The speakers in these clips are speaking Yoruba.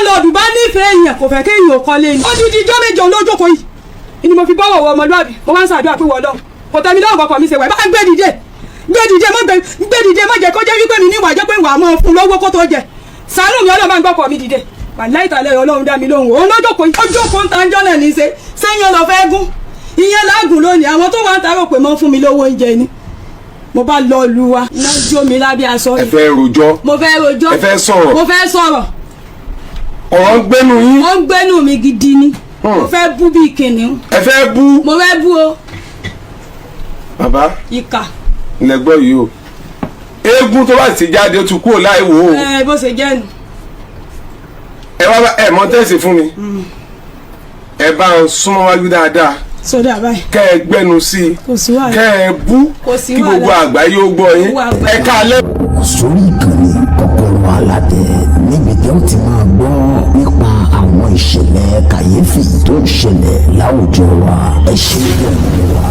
láńlọ́ọ̀dù bá nífẹ̀ẹ́ èèyàn kò fẹ́ kí èèyàn kọ́ lé ní. ó dídí ijọ́ méje olójókòó yìí ni mo fi bọ́wọ̀ wọ ọmọlúwàbí mo máa ń ṣàdúrà pé wọ́n lọ kò tẹ̀mí lọ́wọ́ kọ̀ọ̀kan mi ṣe wẹ̀ bá gbé dìde má jẹ́ kó jẹ́ wípé mi ní ìwà jẹ́ pé ìwà mọ́ fún lọ́wọ́ kó tó jẹ ṣàánú mi ọlọ́run bá ń gbọ́kọ̀ mi dìde wàláhì tàláhì ọlọ́run dá mi lóhùn òun lójókòó yìí ojókòó ń ta ń jọ́nà ní í ṣe sẹ́yìn ọlọ́ fẹ́ gún ìyẹn lágùn lónìí àwọn tó wà ń tarò pé mọ́ fún mi lówó oúnjẹ ni mo bá lọ lu wa iná jó mi lábẹ́ aṣọ rẹ̀. ẹ fẹ́ rojọ́ mo fẹ́ rojọ́ ẹ fẹ́ sọ̀rọ̀ mo fẹ́ sọ̀rọ̀ ọ̀rọ̀ ń gbẹ́nu yín. ó ń gbẹ́nu mi gidi ni mo fẹ́ bú bí kìnìún. ẹ fẹ́ bú. mo fẹ́ bú o. bàbá ìkà. ilẹ̀ gbọ́ yìí o eégún tó bá ti jáde ó ti kúrò láì wò ó. bó ṣe jẹ́ nu. ẹ wá ẹ mọ tẹ́sí fún mi ẹ bá ń súnmọ́ wájú dáadáa sódà báyìí. kẹ́ ẹ gbẹ́nu sí i kò sí wàhálà. kẹ́ ẹ bú kí gbogbo àgbáyé ó gbọ́ yín ẹ káalẹ́. sórí ìkànnì Kọ́kọ́rọ́ Aládé níbi tí ó ti máa gbọ́ nípa àwọn ìṣẹ̀lẹ̀ kàyéfì tó ń ṣẹlẹ̀ láwùjọ wa ẹ ṣe ìrọ̀lẹ́ wa.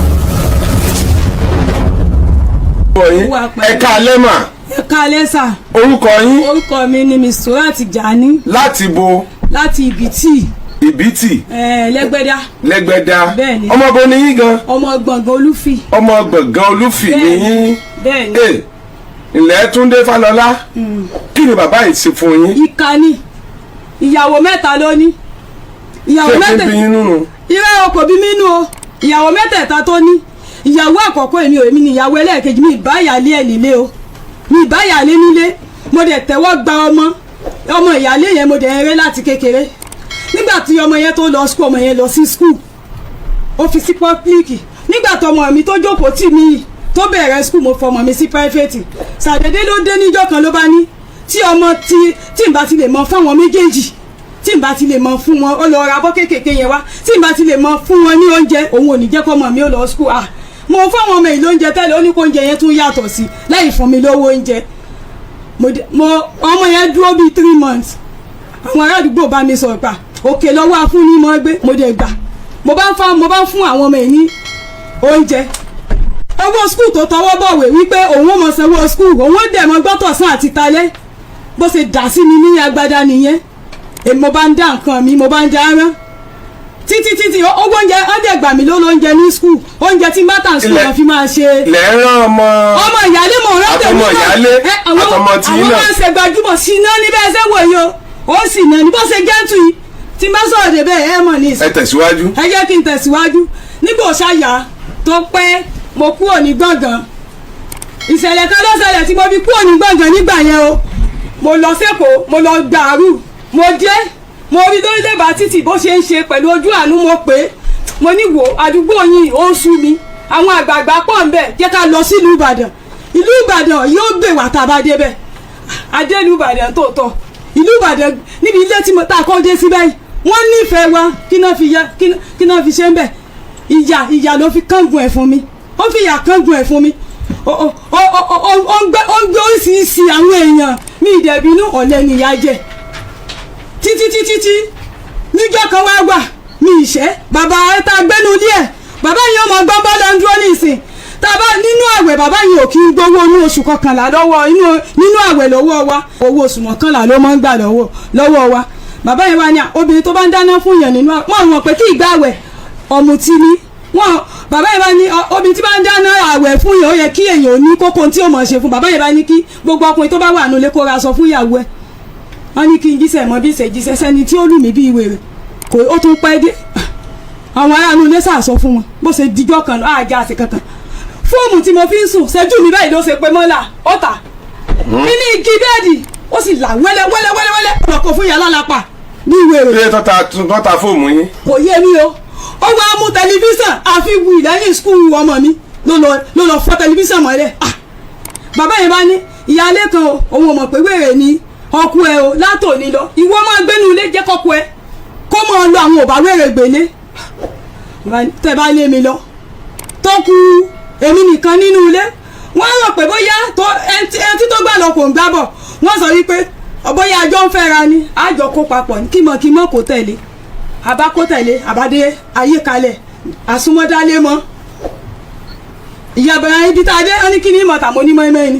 ẹ káalẹ́ mà. ẹ káalẹ́ sà. orúkọ yín. orúkọ mi ni Misturat Jani. láti bo. láti Ìbítì. Ìbítì. Lẹ́gbẹ́dá. Lẹ́gbẹ́dá. bẹ́ẹ̀ni. ọmọ bo ni yín gan. ọmọ Gbọ̀ngàn Olúfì. ọmọ Gbọ̀ngàn Olúfì ni yín. bẹ́ẹ̀ni. ilẹ̀ Túndé Fálọlá. kí ni bàbá yìí ṣe fún yín. ìkà ni ìyàwó mẹ́ta ló ní. ìyàwó mẹ́ta. ṣé kí n bí yín nínú. irẹ́ o kò bí mi nù o ìyàwó mẹ́tẹ̀ẹ̀ta tó ní ìyàwó àkọ́kọ́ èmi ni ìyàwó ẹlẹ́ẹ̀kejì mi ìbáyàlé ẹ̀ nílé o mi ìbáyàlé nílé mo dẹ̀ tẹ́wọ́ gba ọmọ ìyàlé yẹn mo dẹ̀ ń rẹ́ láti kékeré nígbà tí ọmọ yẹn tó lọ skul ọmọ yẹn lọ sí skul ó fi sí pọ́pílìkì nígbà tó ọmọ mi tó jókòó tì mí tó bẹ̀rẹ̀ skul mo fọmọ mi sí pírẹ́fẹ̀tì ṣàdédé ló dé níjọ́ kan ló bá ní tí ọmọ tí n bá ti lè mọ fáwọn méjèèjì tí n bá ti lè mọ fún wọn ó lọ ra bọ́ kéékèèké yẹn wá tí n bá ti lè mọ fún wọn ní oúnjẹ òun ò ní jẹ́ kó ọmọ mi ó lọ skul mo fáwọn ọmọ ìlú oúnjẹ tẹ́lẹ̀ ó ní kó oúnjẹ yẹn tún yàtọ̀ sí lẹ́yìn fún mi lówó oúnjẹ ọmọ yẹn dúró bíi 3 months àwọn ará àdúgbò bá mi sọ̀rọ̀ pa òkè lọ́wọ́ afúnni mọ́ gbé mo dẹ̀ gbà mo bá ń fún àwọn ọmọ yìí ní oúnjẹ owó skul tó tọwọ́ bọ̀wé wípé òun ò mọ̀ sanwó skul òun ó dẹ̀ mọ́ gbọ́tọ̀ sán àti talẹ́ bó ṣe dà sí mi ní agbádá nìyẹn èmi mo bá ń dá nǹkan mi mo bá ń dá rán títí owó oúnjẹ ọdẹ gbà mí ló lóúnjẹ ní skul oúnjẹ tí bátà skul wọn fi máa ṣe. lẹ́ẹ̀rán ọmọ ìyálé mọ̀ ọ́n rẹ̀ àtọmọ ìyálé àtọmọ tí náà. àwọn máa ń ṣe gbajúmọ̀ sí iná níbẹ̀ ṣé wò yó ó sì nà ní bó ṣe gẹ́tù yìí tí n bá sọ̀rọ̀ débẹ̀ ẹ mọ̀ ní ìsìn. ẹ tẹ̀síwájú. ẹ jẹ́ kí n tẹ̀síwájú nígbà òṣàyà tó pẹ́ mo kúrò ní gbọ̀ngàn ìṣẹ̀lẹ̀ kan ló ṣẹlẹ̀ tí mo fi kúrò ní gbọ̀ngàn nígbà yẹn o mo lọ sẹ́kọ̀ọ́ mo lọ gbàrú mo dé mo rí lórí lẹ́bàá títì bó ṣe ń ṣe pẹ̀lú ojú àánú mo pé mo ní wò àdúgbò yìí ó ń sú mi àwọn àgbààgbà pọ̀ ń bẹ̀ jẹ́ ká lọ sílùú Ìbàdàn ìlú Ìbàdàn yóò gbè wá tá a bá débẹ̀ adé ìlú Ìbàdàn tòótọ́ ìlú Ìbàdàn níbi ilé tí mo ta kọ́ dé síbẹ̀ yìí wọ́n nífẹ̀ẹ́ wa kí náà fi ṣe ń bẹ̀ ìyà ló fi kángun ẹ̀ fún mi ó fi ìyà kángun ẹ̀ fún mi ó ń gbé oríṣiríṣi àwọn èèyàn mi ìdẹ̀bínú ọ̀lẹ́ nìyà jẹ títí níjọ́ kan wá wà mi ìṣẹ́ bàbá tá a gbẹ́nu ilé ẹ̀ bàbá yìí ọmọ gbọ́n bọ́lá ń dúró ní ìsìn tá a bá nínú àwẹ̀ bàbá yìí ò kí ń gbowó ní oṣù kọkànlá lọ́wọ́ nínú àwẹ̀ lọ́wọ́ wa owó oṣù mọ́kànlá ló máa ń gbà lọ́wọ́ wa bàbá yìí wá ní obìnrin tó bá ń dáná fún yẹn nínú wọn pé kí ìgbà àwẹ̀ ọ̀mùtí ni wọn bàbá yìí bá ní obìnrin tí bá ń dáná àwẹ̀ fún yẹn ó yẹ kí èèyàn ní kókó tí ó mọ̀ ṣe fún bàbá yìí bá ní kí gbogbo ọkùnrin tó bá wà nílé kó ra sọ fún ìyàwó ẹ̀ wọ́n ní kí n jíṣẹ́ mọ́ bí ìṣèjíṣẹ́ sẹ́ni tí ó lù mí bí ìwé rẹ̀ kò ó tún pẹ́ dé àwọn aráàlú ilé sàṣọ fún wọn bó ṣe dijọ́ kan àjà àti kankan fóòmù tí mo fi ń sùn ṣẹ́jú mi báyìí ló ṣe pé mọ́là ọ̀tà nínú igi bẹ́ẹ̀dì ó sì là wẹ́lẹ́wẹ́lẹ́wẹ́lẹ́ ọ̀pọ̀ fún yàrá lápá bí ìwé rẹ̀. ilé tọ́ta fóòmù yín. kò yé mi o ó wá mú tẹlifíṣàn àfi wù lẹ́yìn skul ọmọ mi ló lọ fọ́ tẹlifíṣàn mọ́lẹ̀ bàbá yẹn bá ní ìyáálé kan òun ò mọ̀ pé wèrè ni ọkọ ẹ o látòní lọ ìwọ máa gbénu ilé jẹ́ kọ́kọ́ ẹ kó máa lọ àwọn òbá wèrè gbélé tẹ bá lé mi lọ tó kù èmi nìkan nínú ilé wọ́n rò pé bóyá ẹtí tó gbà lọ kò ń gbábọ̀ wọ́n sọ wípé bóyá àjọ ń fẹ́ra ni àjọ kó papọ̀ ní kímọ̀kímọ̀ kò tẹ̀lé àbá kó tẹ̀lé àbádé ayé kalẹ̀ àsúmọ́dálé mọ́ ìyàbẹ̀rẹ̀ ibi tá a dé ọ́ ní kí ni ìmọ̀ tàmó ní mọ́ẹ́mẹ́ ni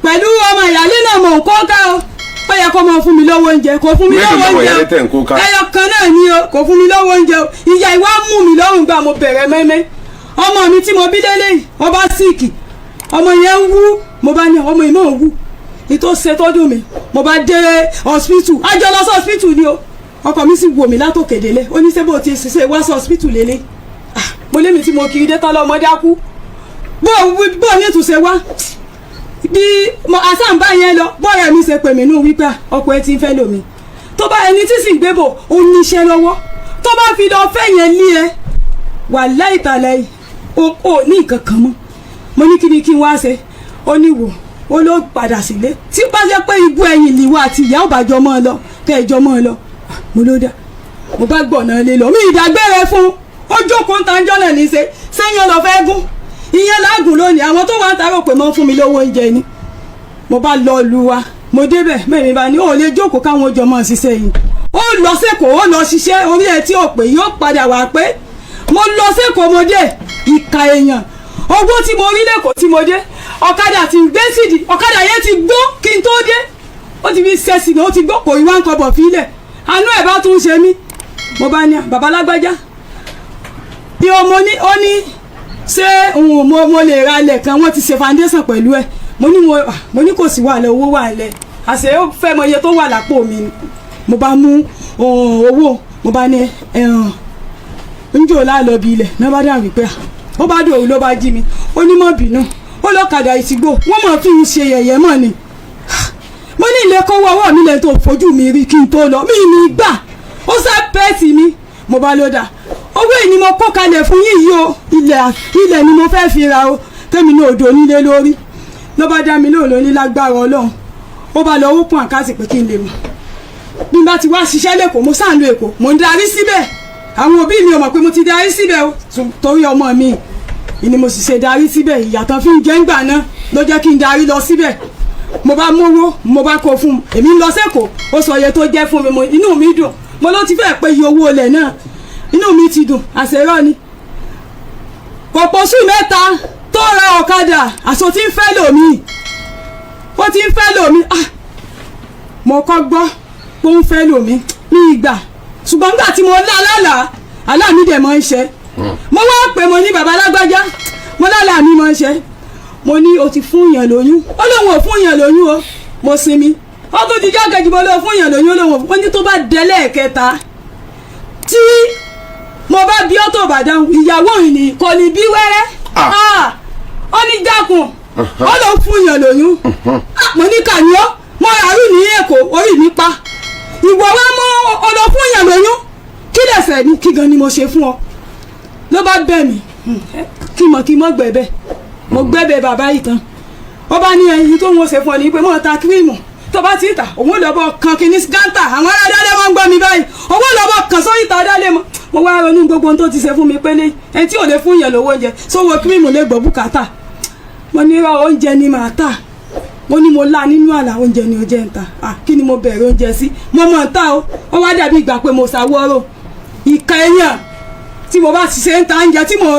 pẹ̀lú ọmọ ìyálé náà mọ̀ nǹkan ká o ó yẹ kó máa fún mi lọ́wọ́ oúnjẹ kò fún mi lọ́wọ́ oúnjẹ ẹyọ kan náà ni o kò fún mi lọ́wọ́ oúnjẹ o ìyá ìwà mú mi lọ́rùn gbà mo bẹ̀rẹ̀ mẹ́mẹ́ ọmọ mi tí mo bí lélẹ́yìí ọba síìkì ọmọ yẹn ń wú mo bá ní ọmọ ìmọ̀ ń wú ìtò ṣe tọ́jú mi mo bá dé hospital àjọ lọ sí hospital ni o ọkọ mi sì wò mí látòkèdélé ó ní sẹ́bò tí ṣiṣẹ́ wá sí hospital lélẹ̀ mo lémi tí mo kiri dé tán lọ́mọdé á kú bó ní ìtúnṣe wá bí àṣàǹbá yẹn lọ bọ́ọ̀rẹ́ mi ṣe pè mí nù wípé ọkọ ẹ ti ń fẹ́ lómi tó bá ẹni tí sì ń gbé bò ó níṣẹ́ lọ́wọ́ tó bá fi lọ fẹ́ yẹn lé ẹ wà láìtàlẹ́ ò ní nǹkan kan mọ́ mo ní kí ni kí n wá ṣe ó ní wò ó ló padà sílé tí bá jẹ́ pé ibú ẹ̀yìn lìwọ àti ìyá ò bá jọ mọ́ ọ lọ kẹ́ ẹ jọ mọ́ ọ lọ mo ló dá mo bá gbọ̀nà lé lọ mi ìdágbére fún ó jókòó ń tanjọ́ náà ní ṣe sẹ́yìn ọlọ́ fẹ́ gún ìyẹn lágùn lónìí àwọn tó wà ń tarò pé mọ́ fún mi lówó oúnjẹ ni mo bá lọ lu wa mo débẹ̀ mẹ́rin bá ní ó lè jókòó káwọn jọ mọ́ ṣiṣẹ́ yìí ó lọ sẹ́kọ̀ọ́ ó lọ ṣiṣẹ́ orí ẹ̀ tí ò pé yóò padà wá pé mo lọ sẹ́kọ̀ọ́ mo dé ìka èèyàn owó tí mo rí lẹ́kọ̀ọ́ tí mo dé ọ̀kadà ti gbé sídìí ọ̀kadà yẹn ti gbó kí n tó dé ó ti fi ṣẹ́sì náà ó ti gbó kò ìwà ń kọbọ̀ fílẹ̀ àánú ẹ̀ bá tún ṣe mí mo bá ní bàbá lágbájá bí ọmọ ní ó ní ṣé mo lè ra ilẹ̀ kan wọ́n ti ṣe foundation pẹ̀lú ẹ̀ mo ní kò sí wàhálà owó wà lẹ̀ àṣẹ ó fẹ́ mọ iye tó wà lápò mi ni mo bá mú owó mo bá ní njó láàlọ́ bí ilẹ̀ náà bá dà wípé ó bá dòwú ló bá jí mi ó ní mọ́ bínú ó lọ́kadà ìtìgbò wọ́n mọ̀ fi ń ṣe yẹ̀yẹ́ mọ̀ ni mo ní ilé kọ́wọ́ ọwọ́ mi lẹ́yìn tó fojú mi rí kí n tó lọ mí ní gbà ó sá pẹ́ẹ́tì mi mo bá ló dà owó yìí ni mo kó kalẹ̀ fún yìí o ilẹ̀ ni mo fẹ́ fi ra o kémi ní odò nílé lórí ló bá dá mi lóòlò ní lágbára ọlọ́run ó bá lọ open àkáǹtì pé kí n lè mọ̀ bí n bá ti wá ṣiṣẹ́ lẹ́kọ̀ọ́ mo sáà ń lo èkó mo ń darí síbẹ̀ àwọn òbí mi ò mọ̀ pé mo ti darí síbẹ̀ o torí ọmọ mi ni mo sì ṣe darí síbẹ̀ ìyàtọ̀ fi ń jẹ́ ńgbà náà ló jẹ́ kí n darí lọ síbẹ̀ mo bá mówó mo bá kó fún un èmi ń lọ sẹ́kọ̀ọ́ ó sọ iye tó jẹ́ fún mi inú mi dùn mo ló ti fẹ́ pé iye owó olè náà inú mi ti dùn àṣẹrọ́ ni kò pọ̀ṣù mẹ́ta tó ra ọ̀kadà àṣọ tí ń fẹ́ lòmí ó ti ń fẹ́ lòmí mo kọ́ gbọ́ pé ó ń fẹ́ lòmí ní ìgbà ṣùgbọ́n nígbà tí mo lálàá àlá mi dẹ̀ mọ́ ń ṣe mo wá pé mo ní bàbá lágbájá mo lálàá mi mọ́ ń ṣe mo ní o ti fún yàn lóyún ó lóun ò fún yàn lóyún o mo sinmi ó tún ti jákèjì mo lóun fún yàn lóyún ó lóun ò ní tó bá délẹ̀ kẹta tí mo bá bí ọ́ tó bá dáhùn ìyàwó ìní kò ní bí wẹ́rẹ́ ó ní dákun ó lóun fún yàn lóyún mo ní kàníọ́ mo ràrú ní èkó orí mi pa ìwọ wa mọ ọlọ fún yàn lóyún kí lẹsẹ ní kí gan ni mo ṣe fún ọ ló bá bẹ̀ mí kí mọ gbẹ̀bẹ̀ mo gbẹ̀bẹ̀ bàbá yìí tán ó bá ní ẹyin tó ń ṣe fún ọ ní pé mo ta kírímù tó bá ti tà òun lọ́bọ̀ kan kìíní gántà àwọn aládàlẹ́ máa ń gbọ́ mi báyìí òun lọ́bọ̀ kan sórí ìta adálẹ́ mọ́ mo wá ronú gbogbo ohun tó ti ṣe fún mi pélé ẹni tí ò lè fún yàn lówó oúnjẹ sówó kírímù lè gbọ́ bùkátà mo ní oúnjẹ ni màá tà mo ní mo lá nínú àlà oúnjẹ ni ó jẹ́ ń ta kí ni mo bẹ̀rẹ̀ oúnjẹ sí mo mọ̀ ń ta o ó wá dàbí ìgbà pé mo ṣàwọ́rò ìka èèyàn tí mo bá ti ṣe ń ta oúnjẹ tí mo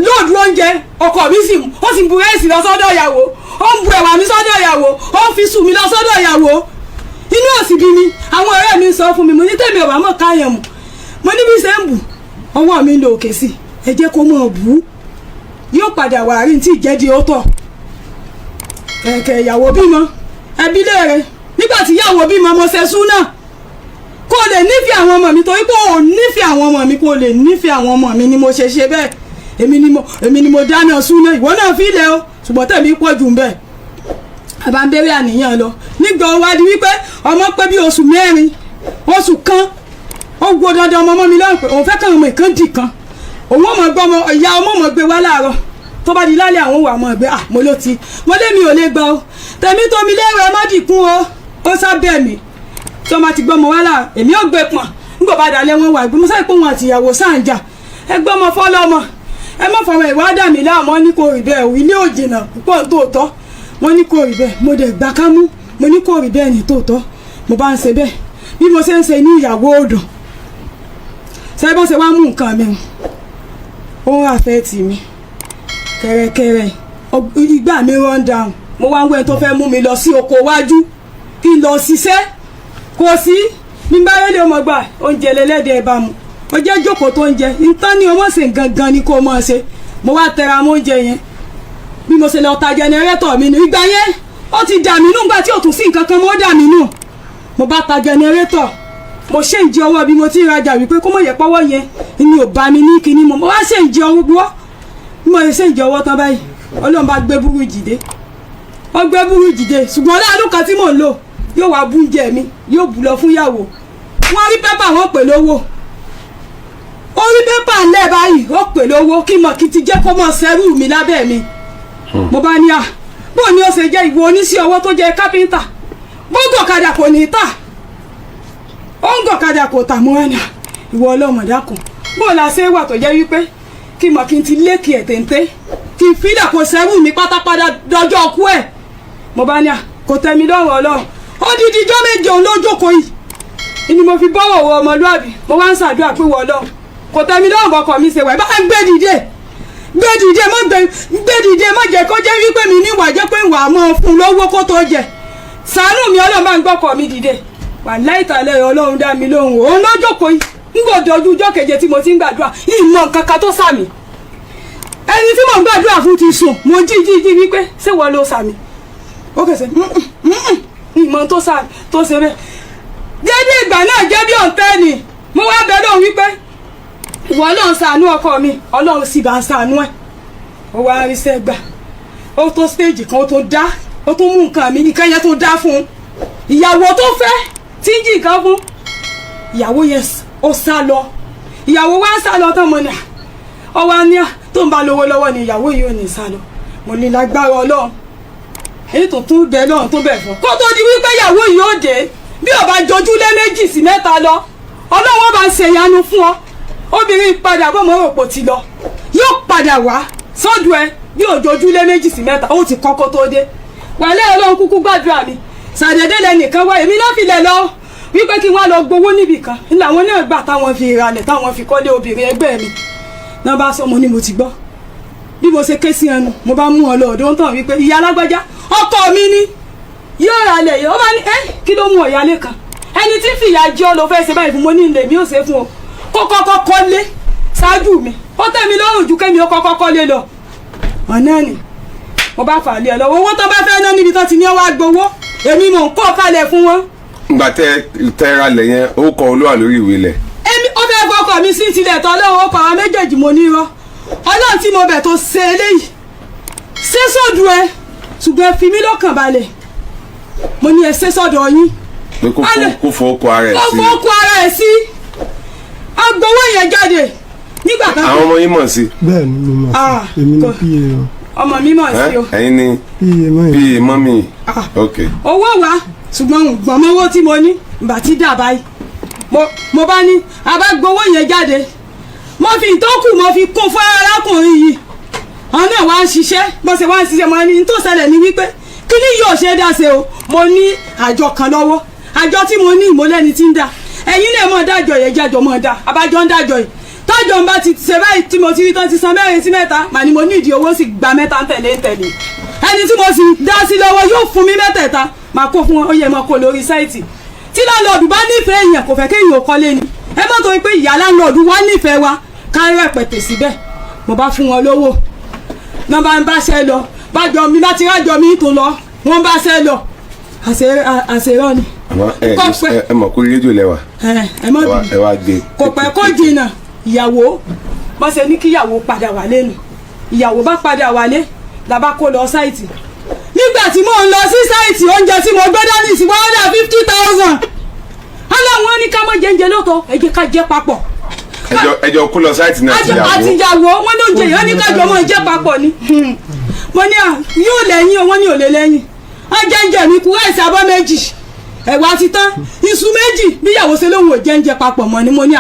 lóòdù oúnjẹ ọkọ mi sì ó sì bu rẹ́ẹ̀sì lọ sọ́dọ̀ ìyàwó ó ń bu ẹ̀wà mi sọ́dọ̀ ìyàwó ó ń fi sùn mi lọ sọ́dọ̀ ìyàwó inú òsì bí mi àwọn ọ̀rẹ́ mi sọ fún mi mo ní tèmi ò bá mọ̀ káyàn mọ̀ mo ní bí ṣe ń bù ọwọ́ mi ń lo òkè sí ẹ jẹ́ kó mọ̀ bù yóò padà wà rí tí ìjẹ́di ó tọ̀ kẹ̀kẹ́ ìyàwó bímọ ẹbí léèrè nígbà tí ìyàwó bímọ mo ṣe súnà kó lè nífẹ̀ẹ́ àwọn ọmọ mi torí pé ò nífẹ̀ẹ́ àwọn ọmọ mi kó lè nífẹ̀ẹ́ àwọn ọmọ mi ni mo ṣe bẹ́ẹ̀ èmi ni mo dáná súnà ìwọ náà fi lẹ̀ o ṣùgbọ́n tẹ̀mí pọ̀ jù ń bẹ̀ àbá ń bẹ̀rẹ̀ àníyàn lọ nígbà wá di wípé ọmọ pé bí oṣù mẹ́rin oṣù kan ó gbó dandan ọmọ mi lọ́rùn pé òun fẹ́ kàn ọmọ ìkan dì kan òun ọmọ gbọ́ ọmọ ìyá ọmọ ọmọ gbé wá láàárọ̀ tó bá di lálẹ́ àwọn wà mọ́ ẹgbẹ́ mo ló ti mo lé mi ò lè gbà ó tẹ̀mí tó mi lérò ẹ má dìkún o ó sábẹ́ mi tó má ti gbọ́ ọmọ wá láàárọ̀ èmi ò gbé pọ̀n nígbà bá dalẹ̀ wọn wà gbé mo sáré pé wọn àti ìyàwó sáǹjà ẹ gbọ́ ọmọ fọ́lọ́mọ ẹ má fọmọ ìwádà mi láàmú ní kò rí bẹ́ẹ̀ o ilé òjìnà púpọ̀ tòótọ́ wọ́n ní kò rí bẹ́ẹ̀ mo dẹ̀ gbà ká mú mo ní kò rí bẹ́ẹ̀ ní tòótọ́ mo bá ń ṣe bẹ́ẹ̀ bí mo ṣe ń ṣe ní ìyàwó odò ṣe bá ṣe wá mú nǹkan mi ó ń àfẹ́ tì mí kẹrẹkẹrẹ ìgbà mi run down mo wá ń wẹ́ tó fẹ́ mú mi lọ sí oko wájú kí n lọ ṣiṣẹ́ kò sí bí n bá rẹ́lẹ̀ ọmọ gbà oúnjẹ lẹ́lẹ́dẹ̀ ẹ̀ bá mu ó jẹ́ jókòó tó ń jẹ nǹkan ni ọmọ ṣe gangan ni kò mọ̀ ṣe mo wá tẹra mọ́ oúnjẹ yẹn bí mo ṣe lọ ta jẹnẹrétọ̀ mi nù ìgbà yẹn ó ti dà mí nù nígbà tí ò tún sí nǹkan kan mọ́ dà mí nù mo bá ta jẹnẹrétọ̀ mo ṣe ń jẹ ọwọ́ bí mo ti ń rajà wípé kó mọ̀ yẹ pọ́wọ́ yẹn ni ò bá mi ní kinní mo wá ṣe ń jẹ ọwọ́ bí mo ṣe ń jẹ ọwọ́ tán báyìí Ọlọ́run bá gbé burú jìde ó gbé burú jìde ṣùgbọ́n láàánú kan tí mò ń lò yóò wá bú oúnjẹ mi yóò bù lọ fún ìyàwó wọ́n rí pépà wọ́n pè lówó ó rí pépà ńlẹ̀ báyìí ó pè lówó kí mọ̀ kí ti jẹ́ kó mọ̀ sẹ́rù mi lábẹ́ mi mo bá ní bó ni ó ṣe jẹ́ ìwọ oníṣẹ́ ọwọ́ tó jẹ́ kápẹ́ńtà bó gọ̀kadà kò ní tà ó ń gọ̀kadà kò tà mọ́ ẹ̀nà ìwọ ọlọ́mọdá kan bó la ṣe wà tó jẹ́ wípé kí mọ̀ kí n ti lékì ẹ̀ téńté kí n fílẹ̀ kó sẹ́rù mi pátápátá dọjọ́ ọkú ẹ̀ mo bá ní kò tẹ́ mi lọ́rùn Ọlọ́run ó dídí ijọ́ méje òun lójókòó yìí ni mo fi bọ́wọ̀ wọ ọmọlúàbí mo wá ń ṣàdúrà pé wọ Ọlọ́run kò tẹ́ mi lọ́rùn bọ́kọ̀ mi ṣe wà bá ń gbé dìde má jẹ́ kó jẹ́ wípé mi níwà jẹ́ pé ìwà mọ́ fún lówó kó tó jẹ ṣàánú mi Ọlọ́run bá ń gbọ́kọ̀ mi dìde wà láìtàlẹ́ Ọlọ́run dá mi lóhùn òun lójókòó yìí ń gbọ́dọ̀ ojú ọjọ́ keje tí mo ti ń gbàdúrà ìmọ̀ kankan tó sàmì ẹni tí mò ń gbàdúrà fún ti sùn mo jí wípé ṣé wọ́n ló sàmì ó kẹsẹ̀ ìmọ̀ tó ṣe bẹ́ẹ̀ dédé ìgbà náà jẹ́ bí ọ̀ǹtẹ́ ni mo wá bẹ̀ lóhùn wípé ìwọ Ọlọ́run ṣàánú ọkọ mi Ọlọ́run sì bá ń ṣàánú ẹ̀ ó wá rí sẹ́gbà ó tó stéèjì kan ó tó mú nǹkan mi nìkan yẹn tó dá fún un ìyàwó tó fẹ́ tí ń jí nǹkan fún ìyàwó yẹn ó sá lọ ìyàwó wá ń sá lọ tán mo ní ọwọ́ ní tó ń bá lówó lọ́wọ́ ni ìyàwó yìí ò ní sá lọ mo ní lágbára Ọlọ́run èyí tó tún bẹ lọ́run tó bẹ̀ fún kó tó di wípé ìyàwó yìí ó dé bí ó bá jojúlé 2 sí 3 lọ Ọlọ́run bá ń ṣèyanu fún ọ obìnrin padà bọ́ mọ́ òpó ti lọ yóò padà wá sọ́dọ̀ ẹ bí òjojúlé 2 sí 3 ó ti kọ́kọ́ tó dé wàlẹ́ Ọlọ́run kúkú gbàdúrà mi ṣàdédé lẹ́nìkan wá èmi náà filẹ̀ lọ wípé kí wọ́n lọ gbowó níbì kan làwọn náà gbà táwọn fi ìrànlẹ̀ táwọn fi kọ́lé obìnrin ẹgbẹ́ mi náà bá sọ mo ní mo ti gbọ́ bí mo ṣe ké sí ẹnu mo bá mú ọ lọ ọ̀dọ̀ ń tàn wípé ìyá alágbájá ọkọ mi ni yóò rà lẹ̀ yìí ó bá ní kí ló mú ọ̀yálé kan ẹni tí fìyà jẹ́ ọ lọ fẹ́ ṣe báyìí fún mo ní ilé mi ò ṣe fún ọ kó kọ́kọ́ kọ́lé ṣáájú mi ó tẹ́ mi lọ́rùn ju kémi ó kọ́kọ́ kọ́lé lọ ọ̀nà ni mo bá fà lé ẹ lọ́wọ́ owó tó bá fẹ́ ná níbi tó ti ní ọwọ́ agbowó èmi mò ń kọ́ kalẹ̀ fún wọn. ìgbà tẹ ra lẹ̀ yẹn ó kọ olúwa lórí ìwé lẹ̀. èmi ó fẹ́ fọkọ mi sí tilẹ̀ tọ́ lọ́wọ́ ó pa àwọn méjèèjì mo ní irọ́ Ọlọ́run tí mo bẹ̀ tó ṣe eléyìí ṣé sọ́dọ̀ ẹ ṣùgbọ́n ẹ fi mí lọ́kàn balẹ̀ mo ní ẹ ṣe sọ́dọ̀ yín. pé kó fọwọ́kọ ara ẹ̀ sí. kó fọwọ́kọ ara ẹ̀ sí agbowó yẹn jáde nígbà kan. àwọn ọmọ yín mọ̀ sí. bẹ́ẹ̀ ni mo mọ̀ sí èmi ní pa ọmọ mi mọ̀ sí o. ẹ̀yin ni pa mọ́mì. ok. owó wa ṣùgbọ́n gbọ̀mọ́wó tí mo ní ìgbà tí dà báyìí mo bá ní abágbowó yẹn jáde mo fi ìtókù mo fi kún fún arákùnrin yìí àwọn náà wá ń ṣiṣẹ́ bó ṣe wá ń ṣiṣẹ́ mo ní tó ṣẹlẹ̀ ní wípé kí ni yóò ṣe é dá ṣe o mo ní àjọ kan lọ́wọ́ àjọ tí mo ní ìmọ̀lẹ́ni tí ń dà ẹ̀yin lè mọ̀ dájọ́ yẹn jájọ́ mọ̀ dá abájọ́ ń dájọ́ yìí tọ́jọ́ ń bá ti ṣe báyìí tí mo ti rí tán ti san 4 sí 3 màá ní mo ní ìdí owó sì gba 3 tẹ̀lé ẹni tí mo sì dá sí lọ́wọ́ yóò fún mi 3 máa kó fún oyè mọ́ kó lórí sáìtì tí láńlọ́ọ̀dù bá nífẹ̀ẹ́ èèyàn kò fẹ́ kéèyàn kọ́lé ni ẹ mọ̀ tó pé ìyá láńlọ́ọ̀dù wá nífẹ̀ẹ́ wa ká rẹpẹtẹ síbẹ̀ mo bá fún wọn lówó náà bá ń báṣẹ́ lọ bájọ mi bá ti rájọ mi tó lọ wọ́n báṣẹ́ lọ àṣerọ́ ni. ẹ mọ̀ kó rédíò lẹ́wà ẹ wá gbé. kò pẹ́ kó jìnnà ìyàwó bó ṣe ní kíyàwó padà wálé nù ìyàwó bá padà wálé làbá kó lọ sáìtì nígbà tí mò ń lọ sí sáìtì oúnjẹ tí mo gbé dání sí 150,000 aláwọn ní ká mọ jẹjẹ lóòótọ́ ẹ jẹ́ ká jẹ papọ̀. ẹjọ kó lọ sáìtì náà àtìyàwó wọn ló jẹ yẹn ní kájọ mọ jẹ papọ̀ ni mo ní yóò lẹ́yìn wọn ní òlé lẹ́yìn wọn jẹjẹ mi kú ẹsẹ abọ́ 2 ẹ̀wà ti tán iṣu 2 bíyàwó ṣe lóhùn ò jẹjẹ papọ̀ mọ́ ni mo ní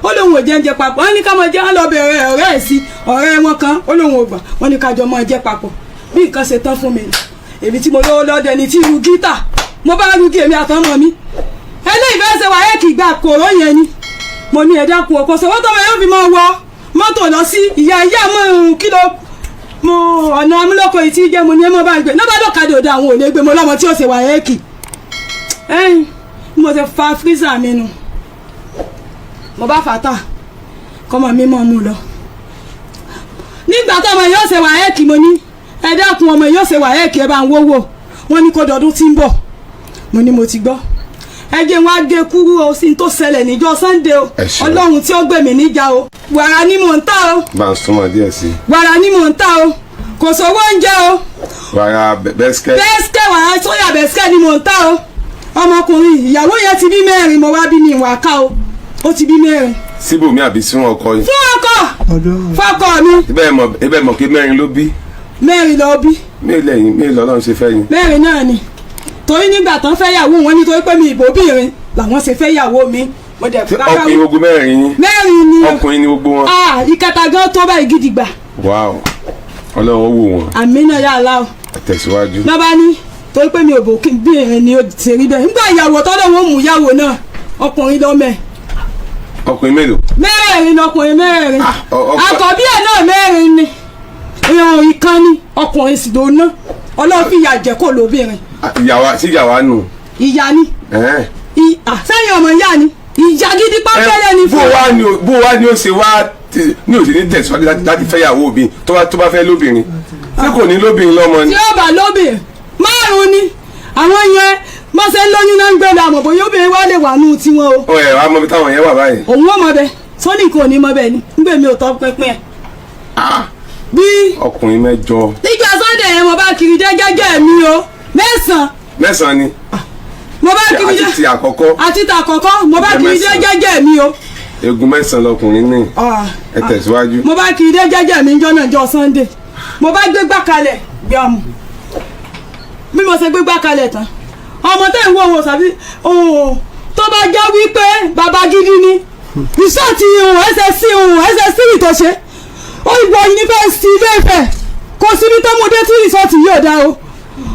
ó lóhùn ò jẹjẹ papọ̀ wọn ní ká mọ jẹ wọn lọ bẹ̀rẹ̀ ọ̀rẹ́ ẹ̀ sí ọ̀rẹ́ wọn kan ó lóhùn ò gbà wọn ní kájọ mọ jẹ papọ̀ bí nǹkan ṣe tán fún mi èmi tí mo lówó lọ́dẹ ni tí irú gítà mo bá rúgí èmi àtọmọ mi eléyìí fẹ́ ṣe wáyé kì í gba kòró yẹn ni mo ní ẹ̀dá kun ọkọ̀ sọ̀wọ́ tọ́mọ yóò fi máa wọ mọ́tò lọ sí ìyá mọ́ kìlọ̀ mo ọ̀nà amúlọ́kọ̀ yìí tí jẹ́ mo ní ẹ mọ́ bá ń gbé náà bá dọ̀kadà òde àwọn ò lè gbé mo lọ́mọ tí ó ṣe wáyé kì mo ti fa freezer mi nù mo bá fàtà kọ́mọ mi mọ́ mu lọ nígbà tó ọmọ yóò ṣe wàhẹ́ẹ̀kì mo ní ẹ dákun ọmọ yóò ṣe wàhẹ́ẹ̀kì ẹ bá ń wówó wọn ní kó dọdún tí ń bọ̀ mo ní mo ti gbọ́ ẹ jẹ́ wọn á gé kúrú o sí tó ṣẹlẹ̀ níjọ́ Sunday o Ọlọ́run tí ó gbé mi níjà o wàrà ni mò ń tà o. bá a súnmọ́ díẹ̀ sí i. wàrà ni mò ń tà o kò sówó oúnjẹ o. wàrà bẹ́sikẹ́. bẹ́sikẹ́ wàrà sóyà bẹ́sikẹ́ ni mò ń tà o. ọmọkùnrin ìyàwó yẹn ti bí mẹ́rin mo wá bí ní ìwà ká o ó ti bí mẹ́rin. síbòmí àbí sún ọkọ yìí. fún ọkọ fọkọ mi. ibẹ̀ mọ̀ pé mẹ́rin ló bí. mẹ́rin ló bí. mélòó lọ́run ṣe fẹ́ yín. mẹ́rin náà ni torí nígbà tán fẹ́ yàwó wọn nítorí pé mi ìbòbìnrin làwọn ṣe fẹ́ yàwó mi. ọkùnrin gbogbo mẹ́rin yín. mẹ́rin ni ọkùnrin ni gbogbo wọn. ìkẹta gan tó báyìí gidi gbà. wáò Ọlọ́run wò wọn. àmì náà yà á láò. tẹ̀síwájú. lọ́ba ní torí pé mi ò bò kí n bìnrin ni ó ti rí bẹ́ẹ̀ nígbà ìyàwó tọ́lọ́ wọn mú ìyàwó náà ọkùnrin lọ́mọ ẹ̀. ọkùnrin mélòó. mẹ́rin lọkùnrin mẹ́rin àkọ́bí ẹ̀ náà mẹ́rin ni ìhàn ìkan ni ọkùnrin sì ló ná Ọlọ́run fi ìyà jẹ kó lóbìnrin. sí ìyàwó nù. ìyá ni sẹ́yìn ọmọ ìyá ni ìyá gidi pápẹ́lẹ́ ni fún. bó wá ni ó ṣe wá ní òsì ní tẹ̀síwájú láti fẹ́ yàwó obìnrin tó bá fẹ́ lóbìnrin tí kò ní lóbìnrin lọ́mọ ni. tí ó bá lóbìnrin márùn-ún ni àwọn yẹn mọ́ ṣe ń lóyún náà ń gbé lọ àmọ́ bóyá obìnrin wá lè wà nù tiwọn o. ó ẹ̀ wá mọ bí táwọn yẹn wà báyìí. òun ò mọ bẹ sọ́ni kò ní mọ bẹ ni nígbà mi ò tọ́ pínpín ẹ̀. bí ọkùnrin mẹ́jọ. nígbà Sunday yẹn mo bá kiri jẹ́jẹ́jẹ́ mi o mẹ́sàn-án ni. mo bá kiri jẹ́ àti ti àkọ́kọ́. àti ti àkọ́kọ́ mo bá kiri jẹ́jẹ́jẹ́ mi o. egun 9 lọkùnrin ní. ẹ tẹ̀síwájú. mo bá kiri jẹ́jẹ́jẹ́ mi jọ́ náà jọ́ Sunday mo bá gbé gbá kalẹ̀ gbàmù bí mo ṣe gbé gbá kalẹ̀ tán ọmọ tẹ́ ń wọ wọn sàbí tó bá jẹ́ wípé bàbá gidi ni rìsọ́ọ̀tì SSC tó ṣe ó wọ yunifásitì Ilé-Ifẹ̀ kò síbi tó mú dé tí rìsọ́ọ̀tì yóò dá o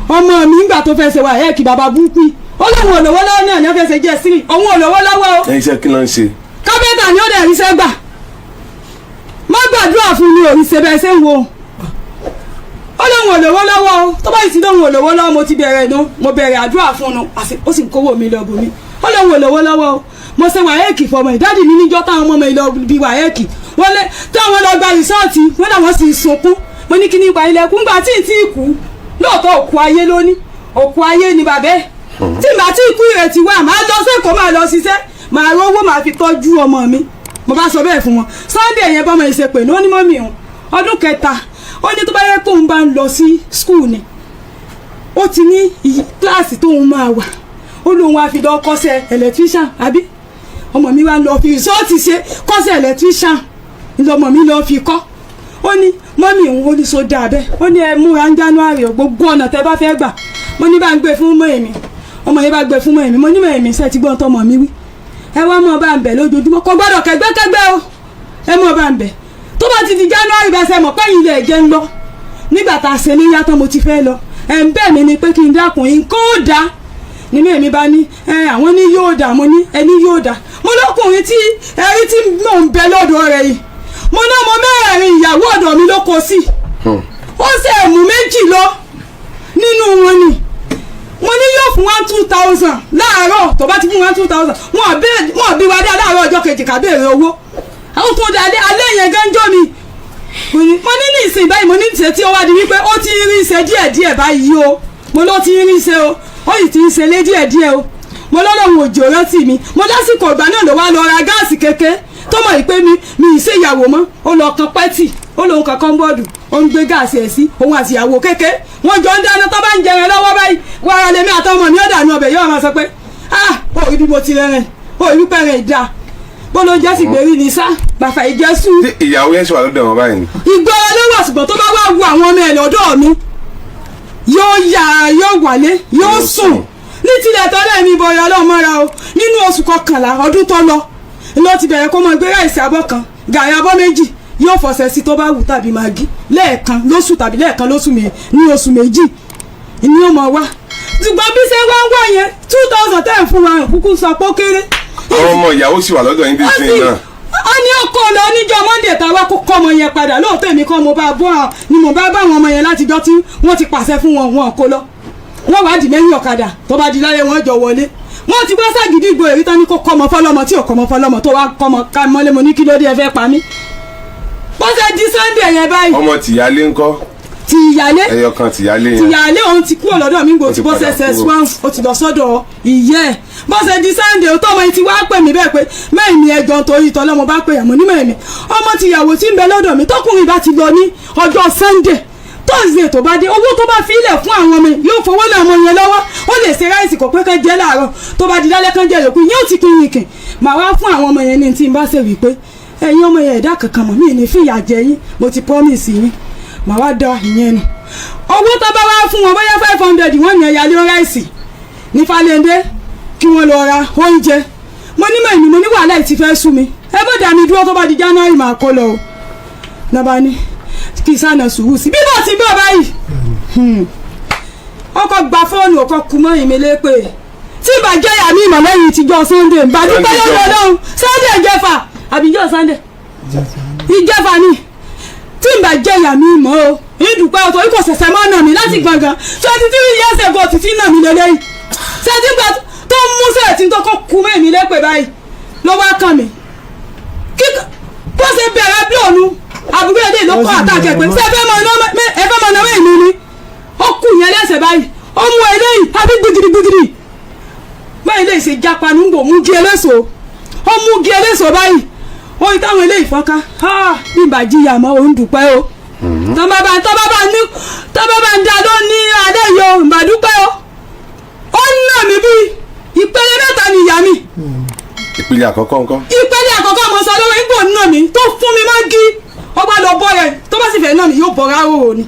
ọmọ mi ńgbà tó fẹ́ ṣe wà ẹ̀ kí bàbá burúkú ó lóun ò lówó lọ́wọ́ náà ní ọ̀fẹ́ ṣe jẹ́ sí òun ò lówó lọ́wọ́ o. iṣẹ́ kí ló ń ṣe. kápẹ́ntà ni ó dẹ̀ ríṣẹ́ gbà má gbàdúrà fún mi ò rí ṣe bẹ́ẹ̀ ṣe ń wo ó lóun ò lówó lọ́wọ́ o tó bá sì lóun ò lówó lọ́wọ́ mo ti bẹ̀rẹ̀ nu mo bẹ̀rẹ̀ àdúrà fún un ó sì ń kówó mi lọ bù mí ó lóun ò lówó lọ́wọ́ o mo ṣe wàhẹ́ẹ̀kì fọmọ ìdádì mi níjọ́ táwọn ọmọ mi lọ bí wàhẹ́ẹ̀kì wọ́n lé táwọn lọ gba rìsọ́ọ̀tì wọ́n làwọn sì sunkún mo ní kí ní ipa ilẹ̀kùn gbà tí ì tí ì kú lóòótọ́ òkú ayé lóní òkú ayé ni bàbá ẹ̀ tí ìgbà tí ikú ìrètí wà máa lọ sẹ́kọ̀ọ́ máa lọ ṣiṣẹ́ máa rówó máa fi tọ́jú ọmọ mi mo bá sọ bẹ́ẹ̀ fún wọn Sunday yẹn bọ́mọ ìṣe pè ní ó ní mọ́mì òun ọdún kẹta ó ní tó bá yẹ kóun bá ń lọ sí skul ni ó ti ní kíláàsì tóun máa wà ó lóun wá fi lọ kọ́ṣẹ́ electrician àbí ọmọ mi wá lọ fi rìsọ́ọ̀tì ṣe kọ́ṣẹ́ electrician lọmọ mi lọ fi kọ́ ó ní mọ́mì òun ó ní so dáa bẹ́ẹ̀ ó ní ẹ múra ń January gbogbo ọ̀nà tẹ́ bá fẹ́ gbà mo ní bá ń gbé fún mọ́ èmi ọmọ yẹn bá gbé fún mọ́ èmi mo ní mọ́ èmi sẹ́ẹ̀ ti gbọ́n tọmọ mi wí ẹ wá mọ́ bá ń bẹ̀ lójoojúmọ́ kò gbọ́dọ̀ kẹgbẹ́kẹgbẹ́ o ẹ mọ́ bá ń bẹ̀ tó bá ti di January bá ṣe mọ̀ pé ilé ẹ̀jẹ̀ ń lọ nígbà tá a ṣe ní yàtọ̀ mo ti fẹ́ lọ ẹ̀ ń bẹ̀ mí ni pé kí n dákun yín kó dá nínú èmi bá ní àwọn ní yóò dá mo ní ẹni yóò dá mo lọ́kùnrin tí ẹrí tí mò ń bẹ lọ́dọ̀ rẹ̀ yìí mo ní ọmọ mẹ́rin ìyàwó ọ̀dọ̀ mi ló kó sí ó ṣe ẹ̀mú méjì lọ nínú wọn ni mo ní yóò fún 1,000 láàárọ̀ tó bá ti fún 1,000 wọn bí wa dá láàárọ̀ ọjọ́ kejì ká béèrè owó àwọn tó dá alẹ́ yẹn gánjọ́ mi mo ní ní ìsìn báyìí mo ní ìṣe tí ó wá di wípé ó ti rí iṣẹ́ díẹ̀díẹ̀ báyìí o mo ló ti rí iṣẹ́ o ó sì ti ń ṣe lé díẹ̀díẹ̀ o mo lọ́lọ́run òjò rántí mi mo lásìkò ìgbà náà ló wá lọ ra gáàsì kékeré tó mọ̀ pé mi ì ṣe ìyàwó mọ́ ó lọ kan pẹ́tì ó lóun kankan bọ́ọ̀dù ó ń gbé gáàsì ẹ̀ sí òun àti ìyàwó kékeré wọ́n jọ ń dáná tó bá ń jẹrẹ lọ́wọ́ báyìí wàrà lèmi àtọmọ mi ó dànù ọbẹ̀ yóò máa sọ pé ó rí bí mo ti rẹ̀rẹ̀ ó rí pẹ̀rẹ̀ ìdá bó ló jẹ́ sì gbèrí ní sá bàfà ìjẹ́sù. ìyàwó yẹn ṣe wà lọ́dọ̀ wọn báyìí. ìgbọ́ra ló wà ṣùgbọ́n tó bá wà wu àwọn ọmọ ẹ̀ lọ́dọ̀ mi yóò wálé yóò sùn ní tilẹ̀ tọ́lẹ̀ mi bọ̀yọ̀ ọlọ́mọ́ra o nínú oṣù kọkànlá ọdún tó lọ ló ti bẹ̀rẹ̀ kó mọ gbé ráìsì abọ́ kan gàrí abọ́ méjì yóò fọṣẹ sí tó bá wù tàbí màgí lẹ́ẹ̀kan lóṣù tàbí lẹ́ẹ̀kan lóṣù ní oṣù méjì ni ó mọ wá ṣùgbọ́n bí ṣe wá ń wá yẹn 2,000 tẹ́ ẹ̀ fún wa kúkú sọ pé ó kéré. àwọn ọmọ ìyàwó sì wà lọ́dọ̀ yín bí ìsìn náà. ó ní ọkọ lọ níjọ́ Monday táwa kó kọ́ ọmọ yẹn padà lóòótọ́ èmi kọ́ mo bá bọ́ ni mo bá bá àwọn ọmọ yẹn látijọ́ tí wọ́n ti pàṣẹ fún wọn kó lọ wọ́n wá dì lẹ́yìn ọ̀kadà tó bá di lálẹ́ wọn jọ wọlé wọ́n ti wá ságídí ìgbò èrí tán ní kó kọ́mọ fọlọ́mọ tí ò kọ́mọ fọlọ́mọ tó wá kọ́mọ ká mọ́lé mo ní kí ló dé ẹ fẹ́ pa mí. bó ṣe di Sunday yẹn báyìí. ọmọ tìyálé ńkọ́. ti ìyálé ẹyọ kan tìyálé yẹn. tìyálé òun ti kúrò lọ́dọ̀ mi gbòòtì bó ṣe ṣẹ̀ṣùn ó ti lọ sọ́dọ̀ ìyẹ́ ẹ̀ bó ṣe di Sunday tọ́mọ yìí ti wá pè mí bẹ́ẹ̀ pé mẹ́rin mi ẹ̀gbọ́n torí tọ́lọ́mọ bá pè àmọ́ ní mẹ́rin mi ọmọ tìyàwó tí ń bẹ lọ́dọ̀ mi tọkùnrin bá ti lọ ní ọjọ́ Sunday Thursday tó bá dé owó tó bá filẹ̀ fún àwọn ọmọ yóò fowó lé ọmọ yẹn lọ́wọ́ ó lè ṣe ráìsì kò pé kán jẹ́ láàárọ̀ tó bá di lálẹ́ kán jẹ́ yòókù yóò ti kiri ìkìn màá wá fún àwọn ọmọ yẹn ní tí n bá ṣe wí pé ẹ̀yin ọmọ yẹn ẹ̀dá kankan mọ̀ mí ní fìyà jẹ yín mo ti promise yín màá wá da ìyẹn nù owó tó bá wá fún wọn bóyá 500 wọ́n yẹn yálé ráìsì ní Falende kí wọ́n lọ ra oúnjẹ mo ní mẹ́rin mo ní wàhálà yìí ti fẹ́ sú mi ẹ bó dà mí dúró tó bá di January máa kó lọ o nàbà ní kí sànà sùúrù sí bí bó ti bọ̀ báyìí ọkọ gba fóònù ọkọ kú mọ́ ìmẹ̀lẹ́ pé tí ìbàjẹ́ yà mí ìmọ̀ lẹ́yìn tíjọ́ Sunday ìbàdúpẹ́ lọ́dọ̀ Ọlọ́run Sunday ìjẹfà àbíjọ́ Sunday ìjẹfà ni tí ìbàjẹ́ yà mí ìmọ̀ o ìdùpẹ́ ọ̀tọ̀ ikọ̀ ṣẹ̀ṣẹ̀ mọ́ nà mí láti gbọ̀ngàn 23 years ago ti fi nà mí lélẹ́yìn ṣẹ́tí gbà tó mú sẹ́ẹ̀tì tó kọ́ kú mọ́ ìmẹ̀lẹ́ pé báyìí ló wá kàn mí bó ṣe bẹ̀rẹ̀ bí ònu àbúrò èdè ló kọ́ àtàkẹ́ pé ṣé ẹ fẹ́ mọ náwó ìlú ni ó kù yẹn lẹ́sẹ̀ báyìí ó mú eléyìí àbí gbìgìrìgbìgìrì báyìí lè ṣe japa ní gbò mú gí eléso ó mú gí eléso báyìí ó yí táwọn eléyìí fọ́nká bí ìbàjìyà mọ́ òun dùpẹ́ o tọ́ bá ń da ló ní adé yìí o ìbàdúpẹ́ o ó ń nà mí bí ìpele mẹ́ta ni ìyá mi. ìpele àkọ́kọ́ ńkọ́. ìpele àkọ́kọ́ mo sọ lọ́wọ́ ìgbò nà mí tó fún mi má gí ọgbà lọ bọ́ rẹ̀ tó bá sì fẹ́ nà mí yóò bọ̀ rárá o ni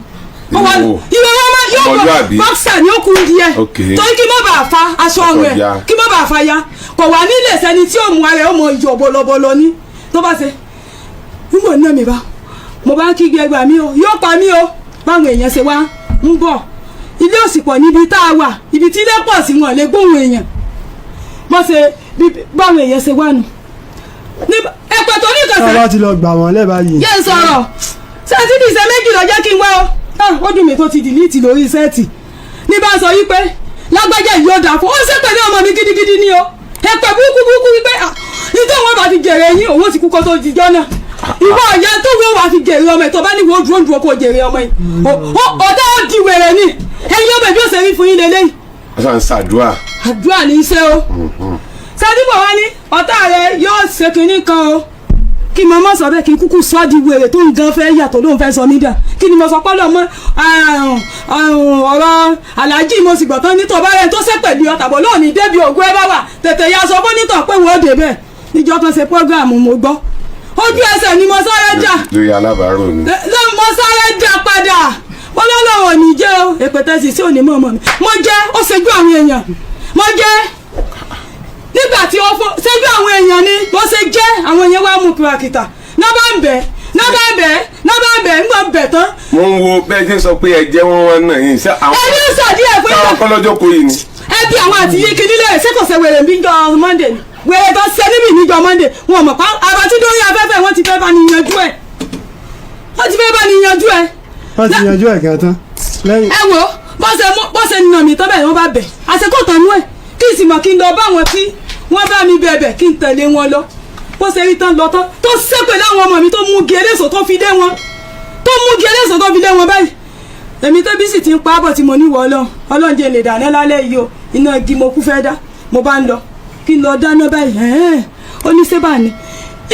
ìwé wọn máa yóò bọ bọ́ksà ní òkú díẹ̀ torí kí má bàa fa aṣọ rẹ̀ kí má bàa fa ya kò wá nílé sẹ́ni tí òun ara ẹ̀ ó mọ ìyọ̀ bọ̀lọ̀bọ̀lọ̀ ní tó bá ṣe nígbò náà mi bá mo bá ń kí gbẹgbà mi o yóò pa mí o báwọn èèyàn ṣe wá ń bọ̀ ilé òsìpọ̀ níbi tá a wà ibi tí ilé pọ̀ sí wọn lè gbóhùn èèyàn bọ́ ṣe báwọn èèyàn ṣe wá nù ẹ̀pẹ̀ tó ní ìkọ̀sẹ̀. táwa ti lọ gbà wọ́n lẹ́bàá yìí. yẹn sọ̀rọ̀ sẹ́ẹ̀tì ní ìṣẹ́ méjì lọ jẹ́ kí n wá o ó dùn mí tó ti dìlítì lórí sẹ́ẹ̀tì ní bá sọ wípé lágbájá yìí ó dà fún ó ṣe pẹ̀lú ọmọ mi gidigidi ni o ẹ̀pẹ̀ burúkú wípé nítorí wọn bá fi jèrè yín òun ti kú kó tó dijọ́ náà ìwọ ọ̀yà tó wọ́n wà fi jèrè ọmọ ẹ̀ tó bá ní wọ́n dúró kó jèrè ọmọ yìí ọ̀dà ó di wèrè ni ẹ̀yin ọmọ ìbí ó ṣe rí fún yín lélẹ́yìn. wọ́n sàn ṣàdúrà. àdúrà ní í ṣe o sẹ́dúbọ̀ wá ní ọ̀tá rẹ̀ yóò ṣe kinní kan o kí mo mọ̀ sọ bẹ́ẹ̀ kí n kúkú sọ́ di wèrè tó ń gan fẹ́ yàtọ̀ lóun fẹ́ sọ mí dà kí ni mo sọ pé lọ́mọ ọ̀rọ̀ aláàjì mo sì gbọ̀tán nítọ̀ bá rẹ̀ tó ṣe pẹ̀lú ọ̀tàbọ̀ lónìí débi ògùn ẹ bá wà tètè ya sọ fún nítọ̀ pé wọ́n dé bẹ́ẹ̀ níjọ́ kan ṣe prógráàmù mo gbọ́ ojú ẹsẹ̀ ni mo sáré jà lórí alábàárò ni mo sáré jà padà mo lọ́lọ́wọ́ ní jẹ́ o èpètẹ́sì sí òní mọ́ ọmọ mi mo jẹ́ ó ṣojú àwọn èèyàn mo jẹ́ nígbà tí ó ṣẹ́jú àwọn èèyàn ni bó ṣe jẹ́ àwọn èèyàn wá mú kìràkìtà náà bá ń bẹ̀ ń gbọ́n bẹ̀ tán. mo ń wo bẹ́ẹ̀ ṣe sọ pé ẹ jẹ́ wọ́n náà yìí ṣé àwọn ẹni sọ̀dí ẹ̀ pé táwọn kọ́lọ́jọ́ kò yìí ni. ẹ bí àwọn àti yìí kí nílé ṣé kò ṣe wèrè níjọ́ Monday ni wèrè tó ṣe níbi níjọ́ Monday wọn mọ̀ pa àbá tí dórí afẹ́fẹ́ wọ́n ti fẹ́ bá ní yanjú ẹ̀ wọ́n ti yanjú ẹ̀ gan tán. ẹ wo bó ṣe nà mí tọ́ bẹ́ẹ̀ wọ́n bá bẹ̀ àṣekọ̀ tán nú ẹ̀ kí n sì mọ̀ kí n lọ bá wọn tí wọ́n bá mi bẹ̀bẹ̀ kí n tẹ̀lé wọn lọ bó ṣe rí tán lọ tán tó ṣépè láwọn ọmọ mi tó mú gi eléso tó fi dé wọn báyìí èmi tó bí sì ti ń pa ábọ̀ tí mo níwọ̀ ọlọ́run jẹ́ lè dáná lálẹ́ yìí o iná igi mo kú fẹ́ dá mo bá ń lọ kí n lọ dáná báyìí ó ní sébà ni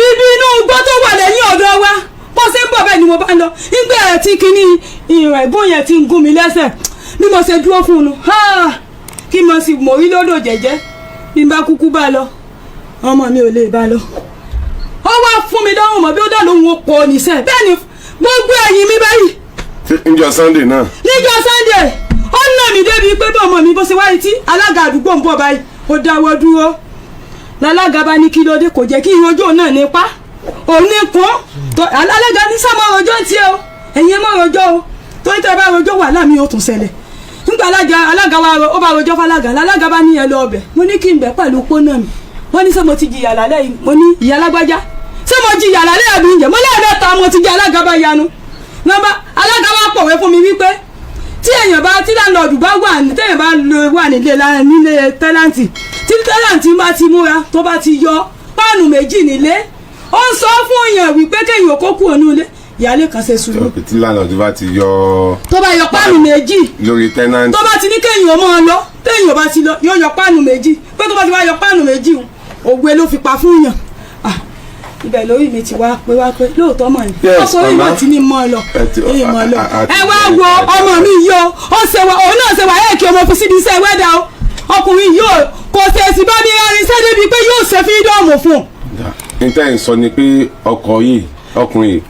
ibi inú igbó tó wà lẹ́yìn ọ̀dọ̀ wa bó ṣe ń bọ̀ bẹ́ẹ̀ ni mo bá ń lọ nígbà tí kinní ìrìn ìbọn yẹn ti ń gún mi lẹ́sẹ̀ bí mo ṣe dúró fún un kí mo sì mórí lódò jẹ́jẹ́ bí n bá kúkú bá lọ ọmọ mi ò lè bá lọ ó wá fún mi lọ́rùn mọ́ bí ó dà lóhun ó pọ̀ níṣẹ́ bẹ́ẹ̀ ni gbogbo ẹ̀yìn mi báyìí. níjọ́ Sunday náà. níjọ́ Sunday ó nà mí débi pé bí ọmọ mi bó ṣe wáyé tí alága àdúgbò ń bọ̀ báyìí ó dáwọ́ dúró lálága bá ní kí ló dé kò jẹ́ kí ìrọ́jọ́ náà nípa òun ní kún alága ní sá máa rojọ́ tí o ẹ̀yin máa rojọ́ o torí tẹ́ bá rojọ́ wà láàmì ó tún ṣẹlẹ̀ nígbà alága wa ó bá rojọ́ fálága lálága bá ní ẹ lọ ọbẹ̀ mo ní kí n bẹ̀ pẹ̀lú pọ́nà mi wọ́n ní sẹ́ mo ti jìyà lálẹ́ yìí mo ní ìyá lágbájá ṣé mo jìyà lálẹ́ àbí ǹjẹ́ mo lẹ́ẹ̀mẹ́ta mo ti jẹ́ alága bá yanu nọ́mbà alága wa pọ̀wé fún mi wípé tí èèyàn bá tí láńlọ́ọ̀dù bá wà ní téèyàn bá wà nílé tẹ́láǹtì tí tẹ́lẹ̀ǹtì bá ti múra tó bá ti yọ páànù méjì nílé ó ń sọ fún èèyàn wípé kéèyàn kó kúrò ní ilé ìyáálé kan ṣe sùúrù. tí lánàá tó bá ti yọ. tó bá yọ páànù méjì lórí tẹ́nàntì. tó bá ti ní kéèyàn máa lọ téèyàn bá ti lọ yóò yọ páànù méjì pé tó bá ti wá yọ páànù méjì òwe ló fi pa fún yàn. ibẹ̀ lórí mi ti wá pé lóòótọ́ mọ̀ ní ọkùnrin ìwọ̀n tí ní mọ́ lọ ẹ wá wo ọmọ mi yìí o òun náà ṣe wà ẹ̀ kí ọmọ fi síbi iṣẹ́ wẹ́dà o ọkùnrin yìí o kò tẹ̀sí bá mi rẹ́rìn iṣẹ́ débi pé yóò ṣe fídọ́ọ̀mù fún un. níta ẹ̀ ń sọ ni pé ọkùnrin yìí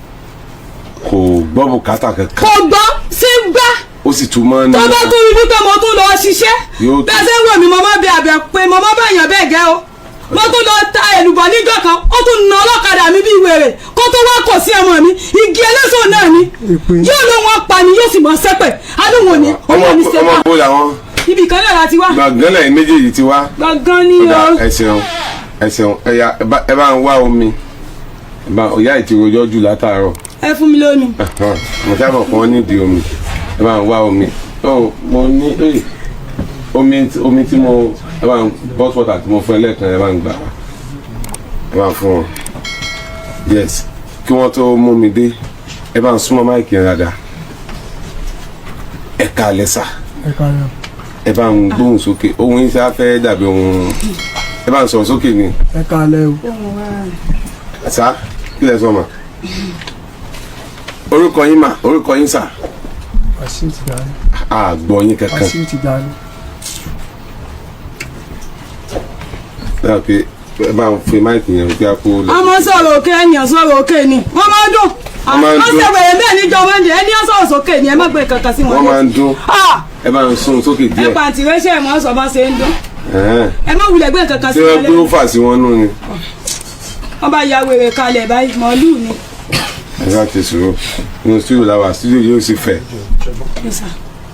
kò gbọ́ bùkátà kankan. kò gbọ́ sí gbá. ó sì tún mọ́ ní. tó bá tún rí wípé mo tún lọ ṣiṣẹ́ bẹ́ẹ̀ ṣe ń wò mí mo má bẹ àbẹ̀ pé mo má bàyàn bẹ́ẹ̀ gẹ́ o mo tún lọ ta èlùbọ́ níjọ́ kan ó tún na ọlọ́kadà mi bí wèrè kó tó wá kọ̀ sí ọmọ mi igi eléso náà ni yóò ló wọn pa ni yóò sì mọ sẹ́pẹ̀ adúgbò ni ọmọ mi ṣe wá. ọmọ bó làwọn. ibì kan náà la ti wá. gbàngán lẹ́yìn méjèèjì ti wá. gbàngán ni o. ẹ ṣeun ẹ bá ń wá omi ọ̀yá ìtìrọ̀jọ́ jù látàárọ̀. ẹ fún mi lómi. mo sábà kàn nídìí omi ẹ bá ń wá omi mo ní omi tí mo ẹ bá ń bọ́t water tí mo fún ẹ lẹ́ẹ̀kan ẹ bá ń gbà ẹ bá ń fún wọn yes kí wọ́n tó mú mi dé ẹ bá ń súnmọ́ máìkì yẹn dáadáa ẹ ká lẹ́sà ẹ bá ń gbóhùn sókè ohun yín sá fẹ́ dàbí ohun ẹ bá ń sọ̀rọ̀ sókè ni. ẹ ká lẹ́ o. sá kí lẹ sọ ma orúkọ yín mà orúkọ yín sà. Wàsíù Tìjàní. àgbọ̀ yín kankan. Wàsíù Tìjàní. dáa pé ẹ bá ń fi máìkì yẹn kí a kó lọ. ọmọ sọ̀rọ̀ òkè ènìyàn sọ̀rọ̀ òkè ni wọ́n máa ń dùn wọ́n ṣe wẹ̀rẹ̀ bẹ́ẹ̀ níjọ mọ́ndé ẹni ó sọ̀rọ̀ sókè ni ẹ má gbé kankan sí wọn. wọ́n máa ń dún ẹ bá ń sún sókè díẹ̀. ẹ pàǹtí rẹ́ṣẹ̀ mọ́ sọ bá ṣe ń dún ẹ má wulẹ̀ gbé kankan sí wọn. wọn ṣé wọ́n gbé ó fà sí wọn nù ni. wọ́n bá ya wèrè kalẹ̀ báyìí mọ́lù ni. ẹ bá ti sùúrù inú studio làwà studio yóò sì fẹ̀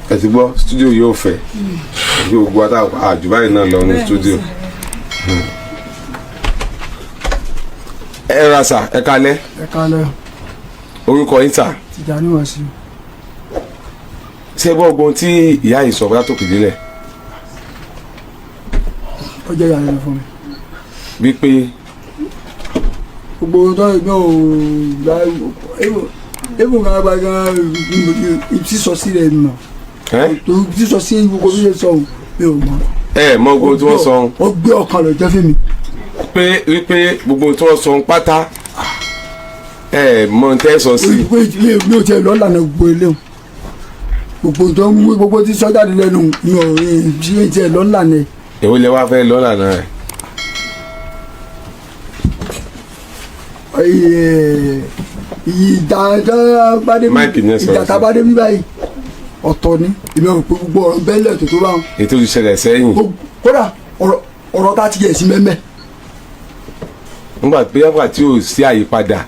ẹ ti gbọ́ studio yóò fẹ̀ gbogbo àjùbáyìí náà lọ ní studio. ẹ ra sà ẹ kalẹ̀. ẹ kalẹ̀. orúkọ yín sà. Tìjàní Wàsíù. ṣé gbọ́ ogun tí ìyá yìí sọ bá tó kìdí lẹ̀. ó jẹ́ ìyàlẹ́nu fún mi. wípé. gbogbo ọjọ́ ìgbọ́n ò gba ewu kan gba gan sísọ sí rẹ̀ nà. tó sísọ sí gbogbo bí ṣe sọ mi ò mọ. ẹ mọ gbogbo tí wọ́n sọ. ó gbé ọkàn rẹ̀ jẹ́ fún mi. pé wípé gbogbo tí wọ́n sọ pátá ẹ mọ tẹ́ sọ sí. mi ò tiẹ̀ lọ́ọ́ lànà gbogbo eléwu gbogbo tí sọ́jáde lẹ́nu mi ò tiẹ̀ lọ́ọ́ lànà. èwo lẹ wá fẹ́ lọ́ọ́ lànà rẹ̀. ìjà tábàdé bí báyìí ọ̀tọ̀ ni ìmọ̀ òpin gbogbo ọ̀rọ̀ bẹ́ẹ̀lẹ̀ tó bá wọn. ètò ìṣẹ̀lẹ̀ sẹ́yìn. kódà ọ̀rọ̀ tá a ti yẹ̀ sí mẹ́mẹ́. nígbà tí ò sí àyípadà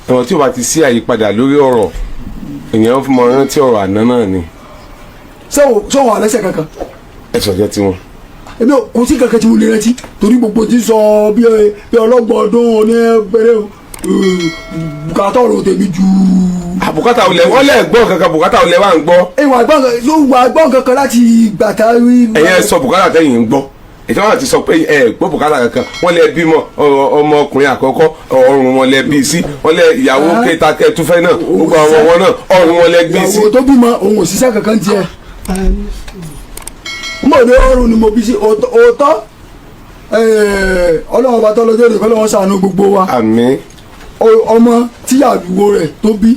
ẹ̀wọ̀n tí ò bá ti sí àyípadà lórí ọ̀rọ̀ èèyàn fún mọ rántí ọ̀rọ̀ àná náà ni. sọ̀wọ́n àlẹ́sẹ̀ kankan. ẹ sọ̀jẹ́ tiwọn. èmi kò sí kankan tí mo lè rántí torí gbogbo ti sọ bí ọlọ́gbọ̀n ọdún oníbẹ̀rẹ̀ bùkátà ọ̀rọ̀ tèmi jù. bùkátà olè wọ́n lẹ̀ gbọ́ kankan bùkátà olè wà ń gbọ́. ìwà gbọ́n kankan láti gbàtà rí. ẹ̀yin sọ bùkátà tẹ̀yìn ń gbọ́ ètò àwọn àti sọ pé ẹ gbọ́ bùkátà kankan wọ́n lẹ bímọ ọmọkùnrin àkọ́kọ́ ọrùn wọn lẹ bí sí wọ́n lẹ ìyàwó kẹta kẹtùfẹ́ náà gbogbo àwọn wọn náà ọrùn wọn lẹ bí sí. ìyàwó tó bímọ òun ò ṣiṣẹ́ kankan tiẹ̀ mo ní ọrùn ni mo bí sí òótọ́ ọlọ́run bá tọ́lọ́jọ́ rẹ̀ kọ́lọ́wọ́n ṣàánú gbogbo wa. àmín. ọmọ tíyàwó rẹ̀ tó bí.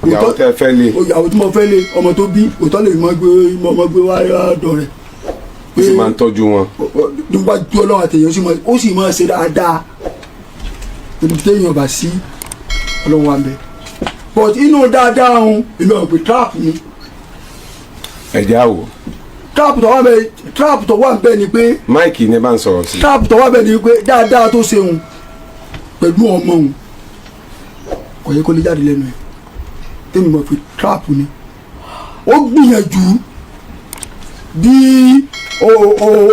ìyàwó tẹ fẹ́ lé. ìyàwó tí mo fẹ́ lé ọmọ tó bí òótọ́ lè mọ gbé wá dọ̀ rẹ̀. ó sì máa ń tọ́jú wọn. nígbà tí ọlọ́run àtẹ̀yẹ ó sì máa ṣe dáadáa ibi téèyàn bá sí ọlọ́run wa ń bẹ. but inú dáadáa ọ̀hún èmi ò pè trap ni. ẹ̀já wò. trap tó wà ń bẹ ni pé. máìkì ni bá ń sọ̀rọ̀ sí. trap tó wà ń bẹ ni pé dáadáa tó ṣe òun pẹ̀lú ọmọ òun kò yẹ kó lè jáde lẹ́nu ẹ̀ tẹ́mi mọ̀ pé trap ni. ó gbìyànjú bí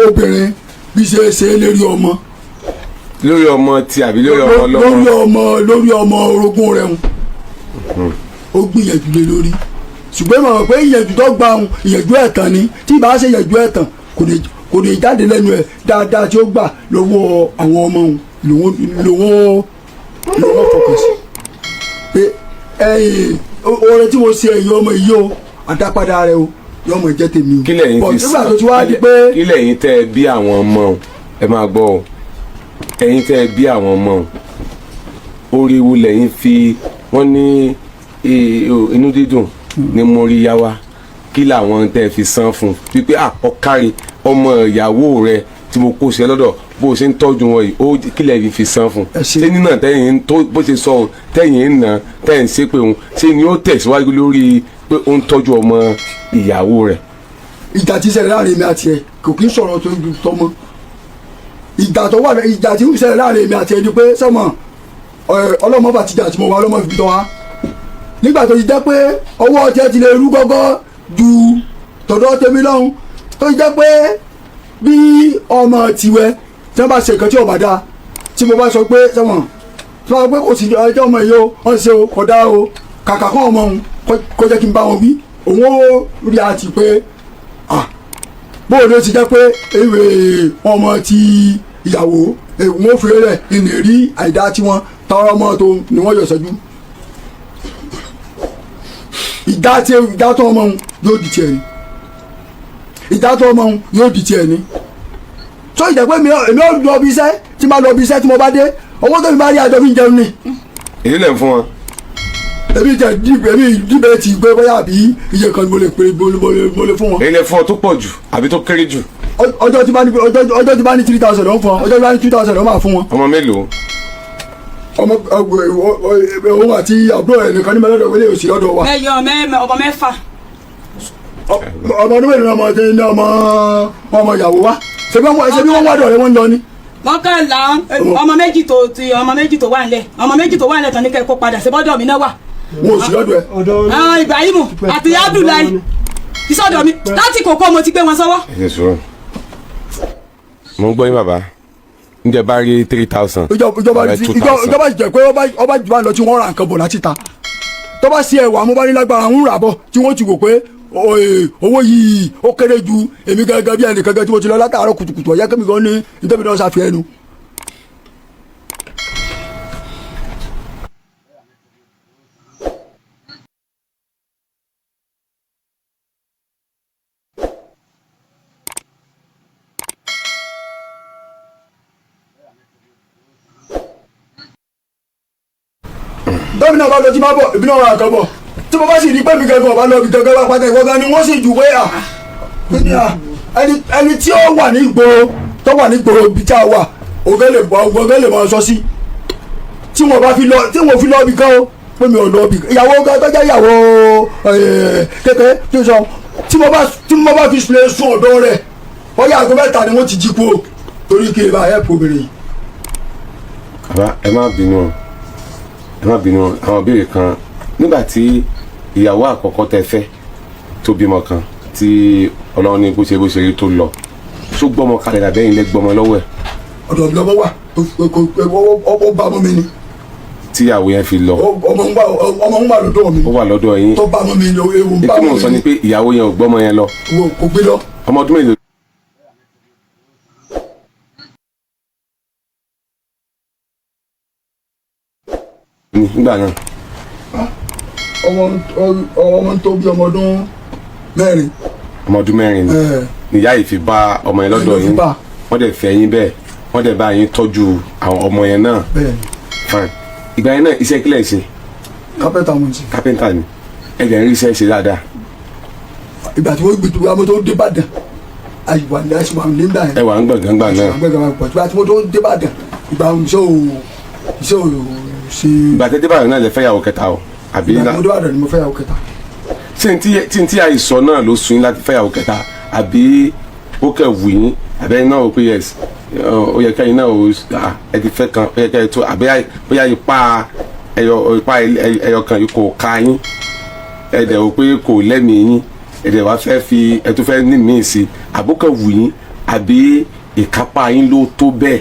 obìnrin bí ṣe ṣe lérí ọmọ. lórí ọmọ tí àbí lórí ọmọ lọ́mọ. lórí ọmọ orogún rẹ̀ ń. ó gbìyànjú lé lórí ṣùgbọ́n mo mọ̀ pé ìyẹ̀jú tó gba òun ìyẹ̀jú ẹ̀tàn ni tí ìbá ṣe ìyẹ̀jú ẹ̀tàn kò ní jáde lẹ́nu ẹ̀ dáadáa tí ó gbà lọ́wọ́ àwọn ọmọ òun lòun fọkàn sí pé oore tí mo ṣe ẹ̀yin ọmọ yìí o àdápadà rẹ o yọ ọmọ ìjẹ́ tèmi o. kílẹ̀ yín fi kílẹ̀ yín tẹ́ ẹ bí àwọn ọmọ ẹ máa gbọ́ o ẹ̀yin tẹ́ ẹ bí àwọn ọmọ orí wo lẹ́yìn fi wọ́n ní inú dídùn ní móríyá wa kí làwọn tẹ́ ẹ fi san fún wípé ọ̀kárí ọmọ ìyàwó rẹ tí mo kó ṣe lọ́dọ̀ bó o ṣe ń tọ́jú wọn yìí ó kílẹ̀ yìí fi san fún ṣé nínà tẹ́yìn tó bó ṣe sọ tẹ́yìn ń nà tẹ́yìn ṣe pé òun ṣé ni ó tẹ̀síwájú lórí pé ó ń tọ́jú ọmọ ìyàwó rẹ̀. ìjà tí ṣẹlẹ̀ láàrin mi àti ẹ kò kí ń sọ̀rọ̀ tó tọmọ ìjà tí ń ṣẹlẹ̀ láàrin mi àti ẹ ni pé sọmọ ọlọ́mọ bá ti jà tí mo wá ọlọ́mọ fi tọ́ wa nígbà tó ti jẹ́ pé ọwọ́ ọtí ti lè rú gọ́gọ́ ju tọ̀dọ̀ tèmi lọ́hùn tó ti jẹ́ pé bí ọmọ tiwẹ́ tí wọ́n bá ṣe nǹkan tí ò bá dáa tí mo bá sọ pé sọmọ tí wọ́n bá pé kò sí ọjọ́ ọmọ yìí o wọ́n ṣe o kò dáa o kàkà kọ́ ọmọ òun kó jẹ́ kí n bá wọn wí òun ó rí àti pé bóun ló ti jẹ́ pé ewé ọmọ ti ìyàwó òun ó fèrè rẹ̀ ìrìn rí àìdá tí wọ́n tọrọ ọmọ tó ni wọ́n yọ sọ́jú ìdá tó ọmọ òun yóò di tiẹ̀ ni ìdá tó ọmọ òun yóò di tiẹ̀ ni tó ìjẹ́ pé èmi ò lọ bí iṣẹ́ tí máa lọ bí iṣẹ́ tí mo bá dé owó tó mi bá rí àjọ fi ń jẹun ni. èyí lẹ̀ ń fún wọn. èmi dìbẹ̀ ti gbé bóyá àbí iye kan mo lè fún wọn. èyí lẹ̀ fún ọ tó pọ̀ jù àbí tó kéré jù. ọjọ́ tí bá ní 3,000 ló ń fún ọ ọjọ́ tí bá ní 2,000 ló máa fún wọn. ọmọ mélòó. ọmọ òun àti àbúrò ẹ̀ nìkan ní mẹ́lọ́dọ̀ wọlé òsì lọ́dọ̀ wa. ọmọ mẹ́fà. ọmọ ọdún mélòó ni ọmọ ìyàwó wa ṣe bí wọ́n wá dọ̀rẹ́ wọn lọ ni. mọ́kànlá ọmọ méjì tó wà nílẹ̀ ọmọ méjì tó wà nílẹ̀ tán ní kẹ́ kó padà ṣe bọ́dọ̀ mi náà wà. wọn ò sí lọ́dọ̀ ẹ̀. Ibrahim àti Abdullahi ìsọdọ̀ mi láti kókó mo ti gbé wọn sọ́wọ́. ẹ ṣe sùúrù mo ń gbọ́ yín bàbá ǹjẹ́ bá rí 3,000. ìjọba jẹ pé ọba jù bá lọ tí wọ́n ra nǹkan bọ̀ láti ta tó bá sí ẹwà mo bá ní lágbára ń rà bọ̀ tí wọ́n ti wò pé owó yìí ó kéré ju èmi gẹ́gẹ́ bí ẹnì kankan tí mo ti lọ látàárọ̀ kùtùkùtù ọ̀yá kẹ́mi kan ní ìjọba náà ṣàfihàn ẹnu. bẹ́ẹ̀ni náà bá lọ tí máa bọ̀ ìbí náà wà kàn bọ̀ tí mo bá sì rí pé mi gẹ́gẹ́ ọ̀bá lọ bí gẹ́gẹ́ wá pátá ìwọ́gá ni wọ́n sì jù pé ẹni tí ó wà ní ìgboro tó wà ní ìgboro ibi tí a wà ògẹ́ lè máa sọ sí tí wọ́n fi lọ bí kan ó pé mi ò lọ bí ìyàwó tó jẹ́ ìyàwó kékeré tí ó sọ tí mo bá fi lè sún ọ̀dọ́ rẹ̀ ọ̀yà àgọ́ mẹ́ta ni wọ́n ti jí kú o torí kí ẹ bá ẹ̀ pò obìnrin yìí. bàbá ẹ má bínú àwọn ìbéèrè kan nígbà tí ìyàwó àkọ́kọ́ tẹ fẹ́ tó bímọ kan tí ọlọ́run ní bó ṣe rí tó lọ tó gbọ́mọ kalẹ̀ làbẹ́yìn lẹ́ gbọ́mọ lọ́wọ́ ẹ̀. ọ̀dọ̀ mi lọ́wọ́ wà ó bá ọmọ mi ni. tíyàwó yẹn fi lọ. ọmọ ń wà lọ́dọ̀ mi. ó wà lọ́dọ̀ yín. tó bá ọmọ mi lọ ewu bá ọmọ mi. ètò mò ń sọ ni pé ìyàwó yẹn ò gbọ́mọ yẹn lọ. kò gbé lọ. ọmọ ọdún mélòó. nígbà náà. ọmọ tó bí ọmọ ọdún mẹ́rin. ọmọ ọdún mẹ́rin ni ìyá yìí fi bá ọmọ yẹn lọ́dọ̀ yín wọ́n dẹ̀ fẹ́ yín bẹ́ẹ̀ wọ́n dẹ̀ bá yín tọ́jú àwọn ọmọ yẹn náà. fine ìgbà yẹn náà iṣẹ́ kílẹ̀ ṣe. kápẹ́ntà mo ń ṣe. kápẹ́ntà ni ẹ̀jẹ̀ ń rí iṣẹ́ ṣe dáadáa. ìgbà tí wọ́n gbé tó wá mo tó dé Ìbàdàn àyùbá ní àṣìwà ní ìgbà yẹn. ẹ wà ń gbọ̀ngàn gbà náà. ìgbà tí mo tó dé Ìbàdàn ìgbà iṣẹ́ ò ṣe. ìgbà tẹ́ dé Ìbàdàn náà lè fẹ́ yàwó kẹta o. àbí ìgbà tí mo dé Ìbàdàn ni mo fẹ́ yàwó kẹta. tí n tí àìsàn náà ló sun yín láti fẹ́ yàwó kẹta àbí ó kẹ̀ wù yín àbẹ́yìn náà ó pé yes ó yẹ kẹ́yìn náà ẹ ti fẹ́ kan ó yẹ kẹ́yìn tó àbẹ́yà bóyá ipa ẹyọ kan yìí kò ká yín ẹ̀dẹ̀ ò pé kò lẹ́mìí yín ẹ̀dẹ̀ wá fẹ́ fi ẹ̀ tó fẹ́ ní míì sí àbókẹ́ wù yín àbí ìkápá yín ló tó bẹ́ẹ̀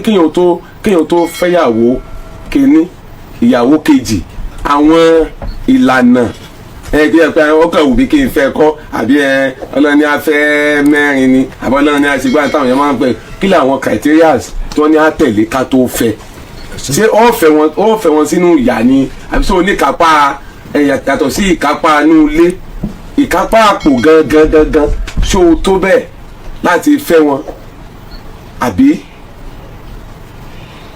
kéèyàn tó fẹ́yàwó kíní ìyàwó kejì àwọn ìlànà kí ẹ pé ó kàn wù bí kí n fẹ́ kọ́ àbí ọlọ́ni á fẹ́ mẹ́rin ni àbí ọlọ́ni á ṣe gbá táwọn yẹn máa ń pẹ́ kí làwọn criterias tí wọ́n ní á tẹ̀lé ká tó fẹ́ ṣé ó fẹ́ wọn sínú ìyá ni àbí sọ oníkápá yàtọ̀ sí ìkápá inú ilé ìkápá àpò gangan ṣó o tó bẹ́ẹ̀ láti fẹ́ wọn àbí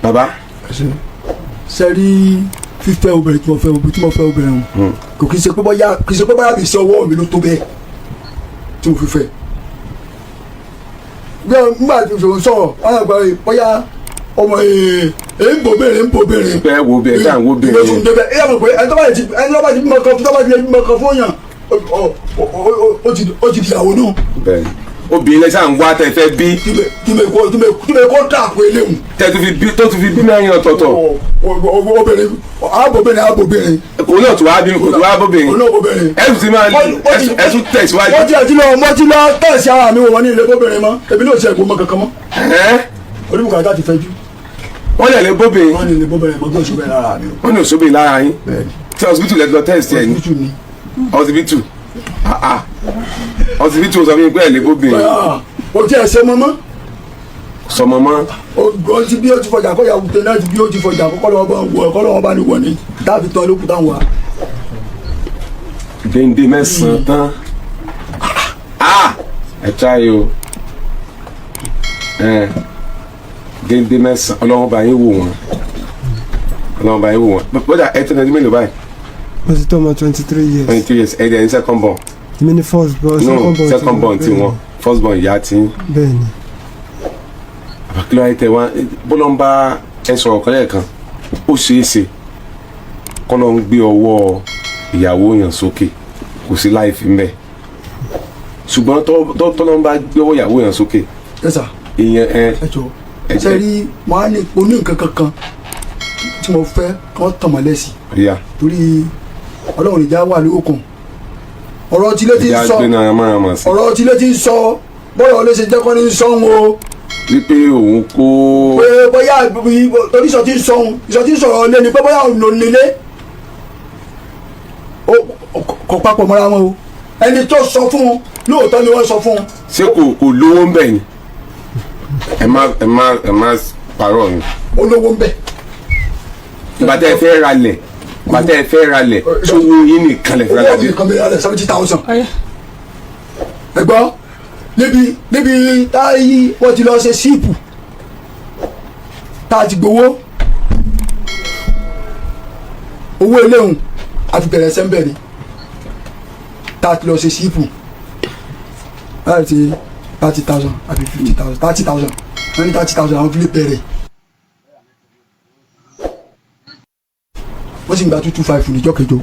bàbá. sẹ́rí fífẹ́ obìnrin tí mo fẹ́ obìnrin wọn kò kì í ṣe pé bóyá mi ṣe ọwọ́ mi ló tó bẹ́ẹ̀ tí mo fi fẹ́ nígbà tí mo sọ̀rọ̀ wọn àgbà rẹ̀ bóyá ọmọ ń bòbìnrin. bẹ́ẹ̀ wo bẹ́ẹ̀ dáhùn wo bẹ́ẹ̀. ìlọsùn débẹ̀ ẹ yà mọ̀ pé ẹni tó bá ti bímọ kan fún yàn ó ti di ìyàwó náà. bẹ́ẹ̀ni obìnrin lẹ́sà ń wá tẹ̀ fẹ́ bí. kí mi kó dàpọ̀ eléwu. tó tún fi bí mẹ́rin ọ̀tọ̀ọ̀tọ̀. obìnrin abòbìnrin. kò náà tó wá bí kò tó wá bóbìnrin. ẹ̀sùn ti máa ẹ̀sùn tẹ̀síwájú. mo ti lọ tẹ̀sí ara mi wọ̀ ní ilé bóbìnrin mọ́ ebi ní òsì ẹ̀gbọ́n mọ́ kankan mọ́. oníbùkátà ti fẹ́ jù. wọ́n lè lè bóbìnrin. wọ́n lè lè bóbìnrin mọ́ kí oṣù bẹ́ẹ̀ lára mi. wọ́n ní oṣù bẹ́ẹ̀ lára yín. tí hospital lẹ́tọ̀ test ẹ̀ ní. hospital ọsibítù sọ fún mi pé ẹ lè bóbìnrin. o ti ẹ ṣe mọ́mọ́. sọmọ mọ́. o ti bí o ti fọjà kọ́ya wùtẹ́ náà ti bí o ti fọjà kọ́lọ́wọ́ bá ní wọ̀ ni dáàbì tán lókùn táwọn wa. dèndé mẹ́sàn-án tán ẹ ṣáàyè o dèndé mẹ́sàn-án ọlọ́wọ́ bá yín wò wọ́n bọ́dà ẹ tẹ́lẹ̀ ní mélòó báyìí. mo ti tó ọmọ 23 years. 23 years ẹ̀ dẹ̀ ní second born. èmi ni first born. no second born ti wọn first born ìyá ti. bẹ́ẹ̀ni. àbákílọ̀ ayé tẹ wá bọ́lọ́ ń bá ẹ sọ̀rọ̀ kan lẹ́ẹ̀kan ó ṣeé ṣe kọ́ ló ń gbé ọwọ́ ìyàwó yàn sókè kò sí láì fi mẹ́ ṣùgbọ́n tọ́lọ́ ń bá gbé ọwọ́ ìyàwó yàn sókè. ẹ sà ìyẹn ẹ ṣe rí wọn á ní oní nǹkan kankan tí mo fẹ́ kọ́ tàn mọ́ lẹ́sìn. torí ọlọ́run ìjà wà lóòkùn ọ̀rọ̀ tí lè ti ń sọ ọ̀rọ̀ tí lè ti ń sọ bọ́ọ̀rọ̀ lè ṣe jẹ́ kọ́ ní sọ́hun o. wípé òun kó. pé bóyá torí ìṣọ̀ tí ń sọ̀rọ̀ lé ni pé bóyá òun ló nílé kò papọ̀ mọ́ra wọn o ẹni tó sọ fún un lóòótọ́ ni wọ́n sọ fún un. ṣé kò lówó ń bẹ̀ ni ẹ má parọ́ ni. ó lówó ń bẹ̀. bàtẹ́ ẹ fẹ́ ralẹ̀ tó wú yín nìkan lẹ̀ fẹ́ ralẹ̀. owó nìkan bẹ̀rẹ̀ rẹ̀ 70,000. ẹ gbọ́ níbi táyì wọ́n ti lọ ṣe síìpù tá a ti gbowó owó eléhùn àti bẹ̀rẹ̀ sẹ́ńbẹ̀ ni tá a ti lọ ṣe síìpù láti 30,000 àbí 50,000 30,000 wọ́n ní 30,000 àwọn fi lè bẹ̀rẹ̀. wọ́n sì ń gba 225 níjọ́ kẹjọ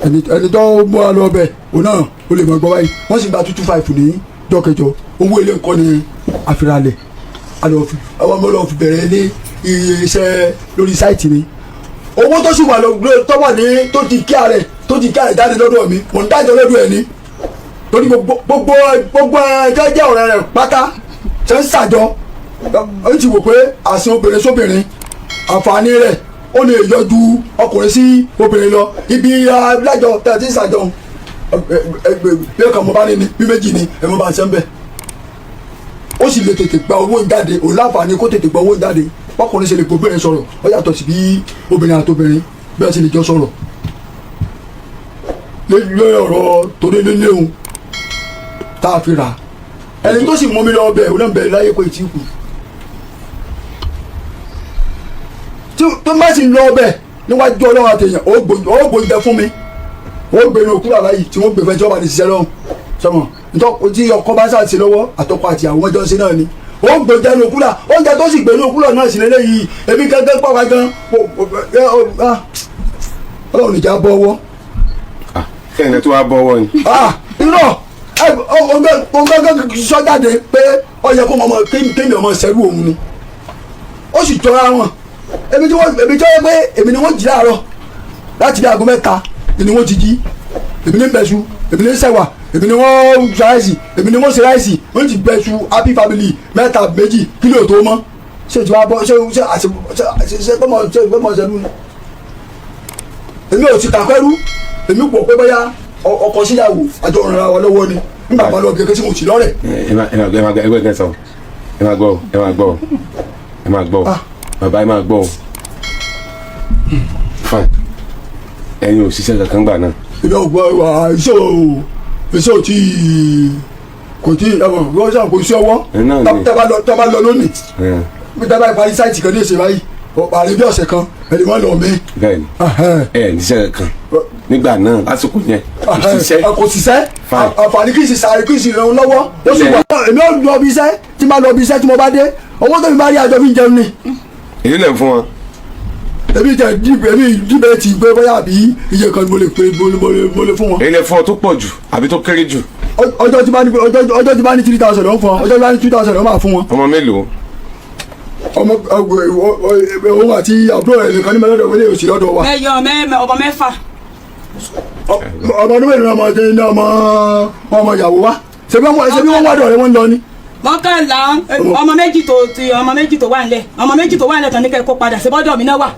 ẹni tó mú wa lọ bẹ́ẹ̀ òun náà ó lè mọ gbọ́ báyìí wọ́n sì ń gba 225 níjọ́ kẹjọ owó ilé nǹkan ni àfiralẹ̀ àwọn ọmọ ọlọ́run fi bẹ̀rẹ̀ ní iṣẹ́ lórí sáìtì ni owó tó sì wà tó wà ní tó ti kí ààrẹ jáde lọ́dọ̀ mi mò ń dájọ́ lọ́dọ̀ ẹ̀ ní torí gbogbo ẹjọ́ jẹ́ ọ̀rẹ́ rẹ̀ pátá ṣe ń ṣàjọ ó ti wò pé àsìn obìnrin sóbìnrin àǹfààní rẹ̀ ó lè yọjú ọkùnrin sí obìnrin lọ ibi alájọ tẹ̀sí ìsàjọ bí ọkàn mo bá ní ni bí méjì ni ẹ̀mọ́ bá ń ṣe ń bẹ̀ ó sì lè tètè gba owó jáde òun láǹfààní kó tètè gba owó jáde ọkùnrin ṣe lè gbọ́ obìnrin sọ̀rọ̀ ó yàtọ̀ sí bí obìnrin àtobìnrin bẹ́ẹ̀ sì lè jọ sọ̀rọ̀ lórí ọ̀rọ̀ torí léléhùn tá a fi rà ẹni tó sì mú mi lọ bẹ̀ òun náà bẹ̀ láyé pé tí kù tó má sì lọ ọbẹ̀ níwájú ọlọ́run àtẹ̀yàn ó gbóúnjẹ fún mi ó gbé inú kúrò àbáyé tí wọ́n gbé fẹ́ tí wọ́n bá ní ṣiṣẹ́ lọ́hùn sọmọ nítorí tí ọkọ bá sáà ṣe lọ́wọ́ àtọkọ àti àwọn ọjọ́ ṣe náà ni ó gbóúnjẹ inú kúrò oúnjẹ tó sì gbé inú kúrò náà sì lélẹ̀ yìí èmi gángan pàpà gan ọlọ́run ìjà bọ́ ọwọ́. kẹ́hìn tó wá bọ́ ọwọ́ ni. irọ́ ọgbọ́n sọ jáde pé ó yẹ kó kémi ọmọ ṣẹ́rú òun ni ó sì jọra wọn èmi tí wọ́n pé èmi ni wọ́n jí láàárọ̀ láti bí aago mẹ́ta ni wọ́n ti jí èmi ní bẹ̀sù èmi ní sẹ̀wà èmi ni wọ́n sọ ráìsì èmi ni wọ́n ṣe ráìsì wọ́n ti bẹ̀sù happy family mẹ́ta méjì kílò tó mọ́ ṣé tí wàá bọ́ ṣé pẹ́mọ̀ ṣẹ́nu èmi ò ti kàkẹ́rú èmi pọ̀ pé bóyá ọkọ síyàwó àjọ ìrànlọ́wọ́ wa lọ́wọ́ ni nígbà máa lọ gẹ́gẹ́ tí mo sì lọ́rẹ̀. ẹ máa gbọ́ bàbá ẹ máa gbọ́ fine ẹ̀yin ò ṣiṣẹ́ kankan gbà náà. ìbí ọgbà iṣẹ́ ò tí kò tí wọ́n ṣàn kò sí ọwọ́ tábà lọ lónìí bí tábà ìparí sáìtì kan ní èsè báyìí ààrẹ bí ọ̀sẹ̀ kan ẹni wọ́n lọ mí. bẹ́ẹ̀ni ẹ níṣẹ́ kankan nígbà náà lásìkò yẹn kò ṣiṣẹ́ àǹfààní kì í ṣe sàárè kì í ṣe ìrànwọ́ lọ́wọ́ ó sì wà èmi ò lọ bí iṣẹ́ tí máa lọ bí iṣẹ́ tí mo bá dé owó tó mi bá rí àjọ fi ń jẹun ni. èyí lè fún wọn. èmi jíbẹ̀ ti gbé bóyá àbí iye kan mo lè fún wọn. èyí lè fún ọ tó pọ̀ jù àbí tó kéré jù. ọjọ́ tí bá ní 3,000 ló ń fún ọ ọjọ́ tí bá ní 2,000 ló máa fún wọn. ọmọ mélòó. ọmọ òun àti àbúrò rẹ̀ nìkan ní mẹ́lọ́dọ̀ wọlé òsì lọ́dọ̀ wa. ọmọ mẹ́fà. ọmọ ọdún mélòó ọmọ ìyàwó wa ṣebí wọ́n wá dọ̀ rẹ̀ wọ́n lọ ni. mọ́kànlá ọmọ méjì tó wà nílẹ̀ tán ní kẹ́ kó padà ṣèbọ́dọ̀ mi náà wà.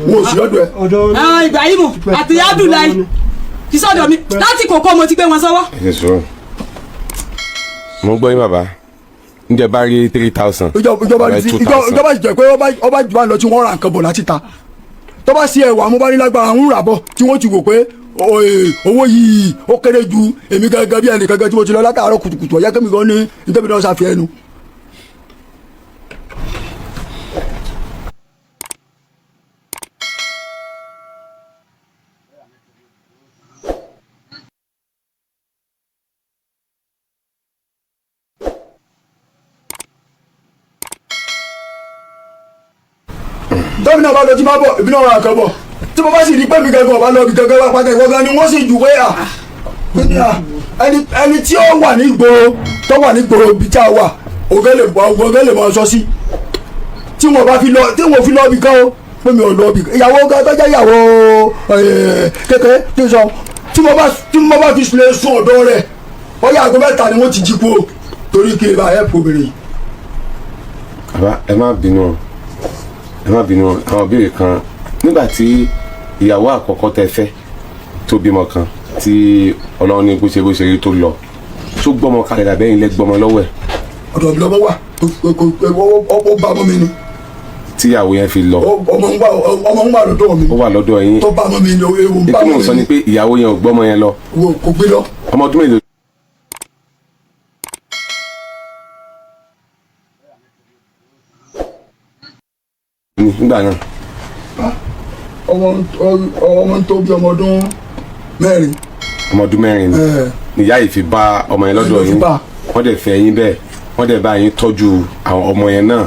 wọn ò sí lọ́dọ̀ ẹ̀. Ibrahim àti Abdullahi kì í sọ́dọ̀ mi láti kókó mo ti gbé wọn sọ́wọ́. ẹ sọ mo gbọ́ yín bàbá ǹjẹ́ bá rí 3,000. ìjọba jẹ́ pé ọba jù bá lọ tí wọ́n ra nǹkan bọ̀ láti ta tó bá sí ẹ̀wà mo bá ní lágbára ń rà bọ̀ tí wọ́n ti wò pé owó yìí ó kéré ju èmi gẹ́gẹ́ bí ẹnì gẹ́gẹ́ tí mo ti lọ látàárọ̀ kùtùkùtù ọ̀yá kẹ́mi gan ní nítorí náà ṣàfihàn ẹnu. tọ́mi náà bá lọ tí máa bọ̀ ìbí náà wà kàn bọ̀ tí mo bá sì rí pé mi gẹ́gẹ́ ọ̀bá lọ bí gẹ́gẹ́ wá pátá ìwọ́gán ni wọ́n sì jù pé ẹni tí ó wà ní ìgboro tó wà ní ìgboro ibi tí a wà ògẹ́ lè mọ ọsọ sí tí wọ́n fi lọ bí kan ó pé mi ò lọ bí ìyàwó tó jẹ́ ìyàwó kékeré tí ń sọ tí mo bá fi lè sún ọ̀dọ́ rẹ̀ ọyá àgọ́ mẹ́ta ni wọ́n ti jí kú o torí kí ẹ bá ẹ̀ pò bèrè. bàbá ẹ má bínú àwọn ìbéèrè kan nígbà tí ìyàwó àkọ́kọ́ tẹ fẹ́ tó bímọ kan tí ọlọ́run ní bó ṣe rí tó lọ tó gbọ́mọ kalẹ̀ dàbẹ́ yín lẹ gbọ́mọ lọ́wọ́ ẹ̀. ọ̀dọ̀ mi lọ́mọ wà ó bá ọmọ mi ni. tíyàwó yẹn fi lọ. ọmọ ń wà lọ́dọ̀ mi. ó wà lọ́dọ̀ yín. tó bá ọmọ mi ni ewu bá ọmọ mi ni. ètò mò ń sọ ni pé ìyàwó yẹn ò gbọ́mọ yẹn lọ. kò gbé lọ. ọmọ ọdún mélòó. nígbà náà. ọmọ tó bí ọmọ ọdún mẹ́rin. ọmọ ọdún mẹ́rin ni ìyá yìí fi bá ọmọ yẹn lọ́dọ̀ yín wọ́n dẹ̀ fẹ́ yín bẹ́ẹ̀ wọ́n dẹ̀ bá yín tọ́jú àwọn ọmọ yẹn náà.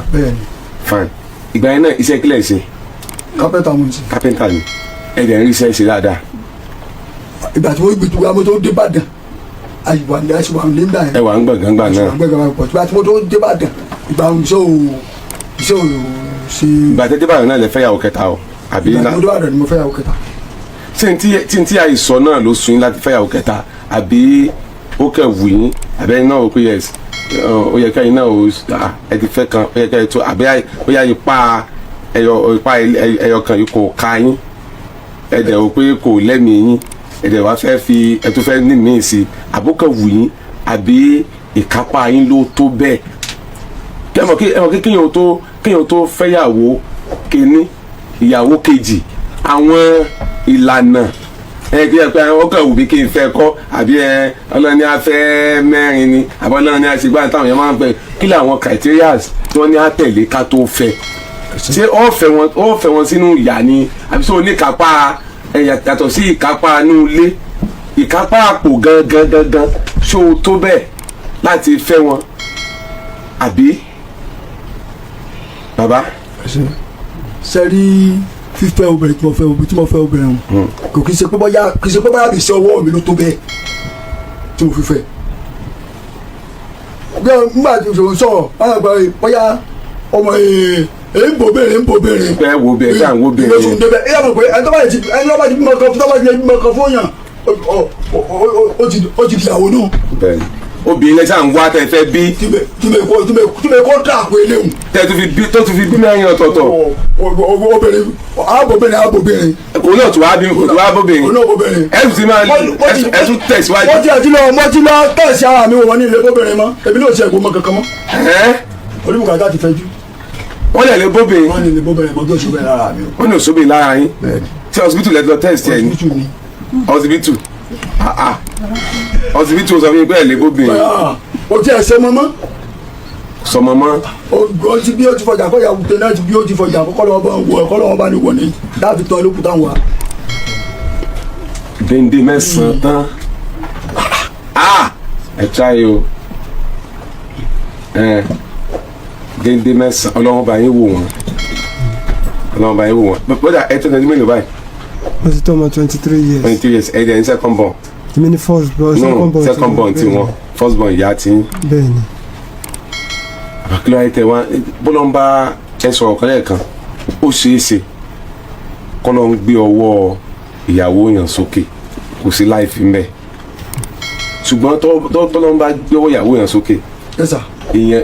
fine ìgbà yẹn náà iṣẹ́ kílẹ̀ ṣe. kápẹ́ntà mo ti. kápẹ́ntà ni ẹ dẹ̀ ń rí iṣẹ́ ṣe dáadáa. ìgbà tí wọ́n gbé tó wá mo tó dé Ìbàdàn àyùbá ní àṣìwà ní nígbà yẹn. ẹ wà ń gbọ̀ngàn gbà náà. ìgbà tí mo tó dé Ìbàdàn ìgbà iṣẹ́ ò ṣe. ìgbà tẹ́tẹ́ báyọ̀ náà lè fẹ́ yàwó kẹta o. àbí ìgbà tí mo dé Ìbàdàn ni mo fẹ́ yàwó kẹta. ṣé n tí àìsàn náà ló sun yín láti fẹ́ yàwó kẹta àbí ó kẹ̀ wù yín àbẹ́yìn náà ó pé yẹ ó yẹ kẹ́yìn náà ẹ ti fẹ́ kan ó yẹ kẹ́yìn tó àbí ó yà ipa ẹyọ kan yìí kò ká yín ẹ dẹ̀ ó pé kò lẹ́mìí yín ẹ dẹ̀ wá fẹ́ fi ẹ tó fẹ́ ní míì sí àbúkọ̀ wù yín àbí ìkápá yín ló tó bẹ́ẹ̀ kéèyàn tó fẹ́yàwó kíní ìyàwó kejì àwọn ìlànà kí ẹ pé àwọn kan wù bí kí n fẹ́ kọ́ àbí ọlọ́ni afẹ́ mẹ́rin ni àbí ọlọ́ni àṣegbá táwọn yẹn máa ń pẹ́ kí làwọn criterias tí wọ́n ní àtẹ̀lé ká tó fẹ́ ṣé ó fẹ́ wọn sínú ìyá ni àbí sọ oníkápá yàtọ̀ sí ìkápá inú ilé ìkápá àpò gangan ṣó o tó bẹ́ẹ̀ láti fẹ́ wọn àbí bàbá. sẹ́rí fífẹ́ obìnrin tí mo fẹ́ obìnrin kò kì í ṣe pé bóyá bí iṣẹ́ ọwọ́ mi ló tó bẹ́ẹ̀ tí mo fi fẹ́. nígbà tí o sọ̀rọ̀ wọn àgbà bóyá ọmọ ń bò bèrè. bẹ́ẹ̀ wo bẹ́ẹ̀ dáhùn wo bẹ́ẹ̀. ìlọsùn débẹ̀ ẹ yà mọ̀ pé ẹni tó bá ti bímọ kan fún yàn ó ti di ìyàwó náà. obìnrin lẹ́sà ń wá tẹ́ fẹ́ bí. túmẹ̀ kó dàpọ̀ eléhùn. tẹ́ tó tún fi bí mẹ́rin ọ̀tọ̀ọ̀tọ̀. obìnrin àbòbìnrin. kò náà tó wá bí kò tó wá bóbìnrin. ẹ̀sùn ti máa ẹ̀sùn tẹ̀síwájú. mo ti lọ tẹ̀sí ara mi wọ̀ ní ilé bóbìnrin mọ́ èmi náà ṣe ẹ̀gbọ́n mọ́ kankan mọ́. oníbùkátà ti fẹ́ jú. wọ́n lè lè bóbìnrin. wọ́n ní ilé bóbìnrin mọ́ bí oṣù bẹ́ẹ̀ lára mi. wọ́n ní oṣù bẹ́ẹ̀ lára yín. tí hospital lẹ́tọ̀ test ẹ̀ ní. hospital hospital sọ fún mi pé ẹ̀ lè bóbìnrin. o ti ẹ̀ ṣe mọ́mọ́. sọmọ mọ́. o ti bí o ti fọjà kọ́ya wùtẹ́ náà ti bí o ti fọjà kọ́lọ́wọ́ bá ní wọ̀ ní dáàbì tán lókùtà wà. dèndé mẹ́sàn-án tán ẹ tráyé o dèndé mẹ́sàn-án ọlọ́wọ́ bá yín wò wọ́n ọlọ́wọ́ bá yín wò wọ́n bọ́dà ẹ tẹ́lẹ̀ ní mélòó báyìí. mo ti tó ọmọ 23 years. 23 years ẹ dẹ̀ ní second born. èmi ni first born. no second born ti wọn first born ìyá ti. bẹ́ẹ̀ni. àbákílẹ̀ ayé tẹ wá bọ́lá ń bá ẹ sọ̀rọ̀ kan lẹ́ẹ̀kan ó ṣeé ṣe kọ́ ló ń gbé ọwọ́ ìyàwó yàn sókè kò sí láì fi mẹ́ ṣùgbọ́n tọ́lọ́ ń bá gbé ọwọ́ ìyàwó yàn sókè. ẹ sà ìyẹn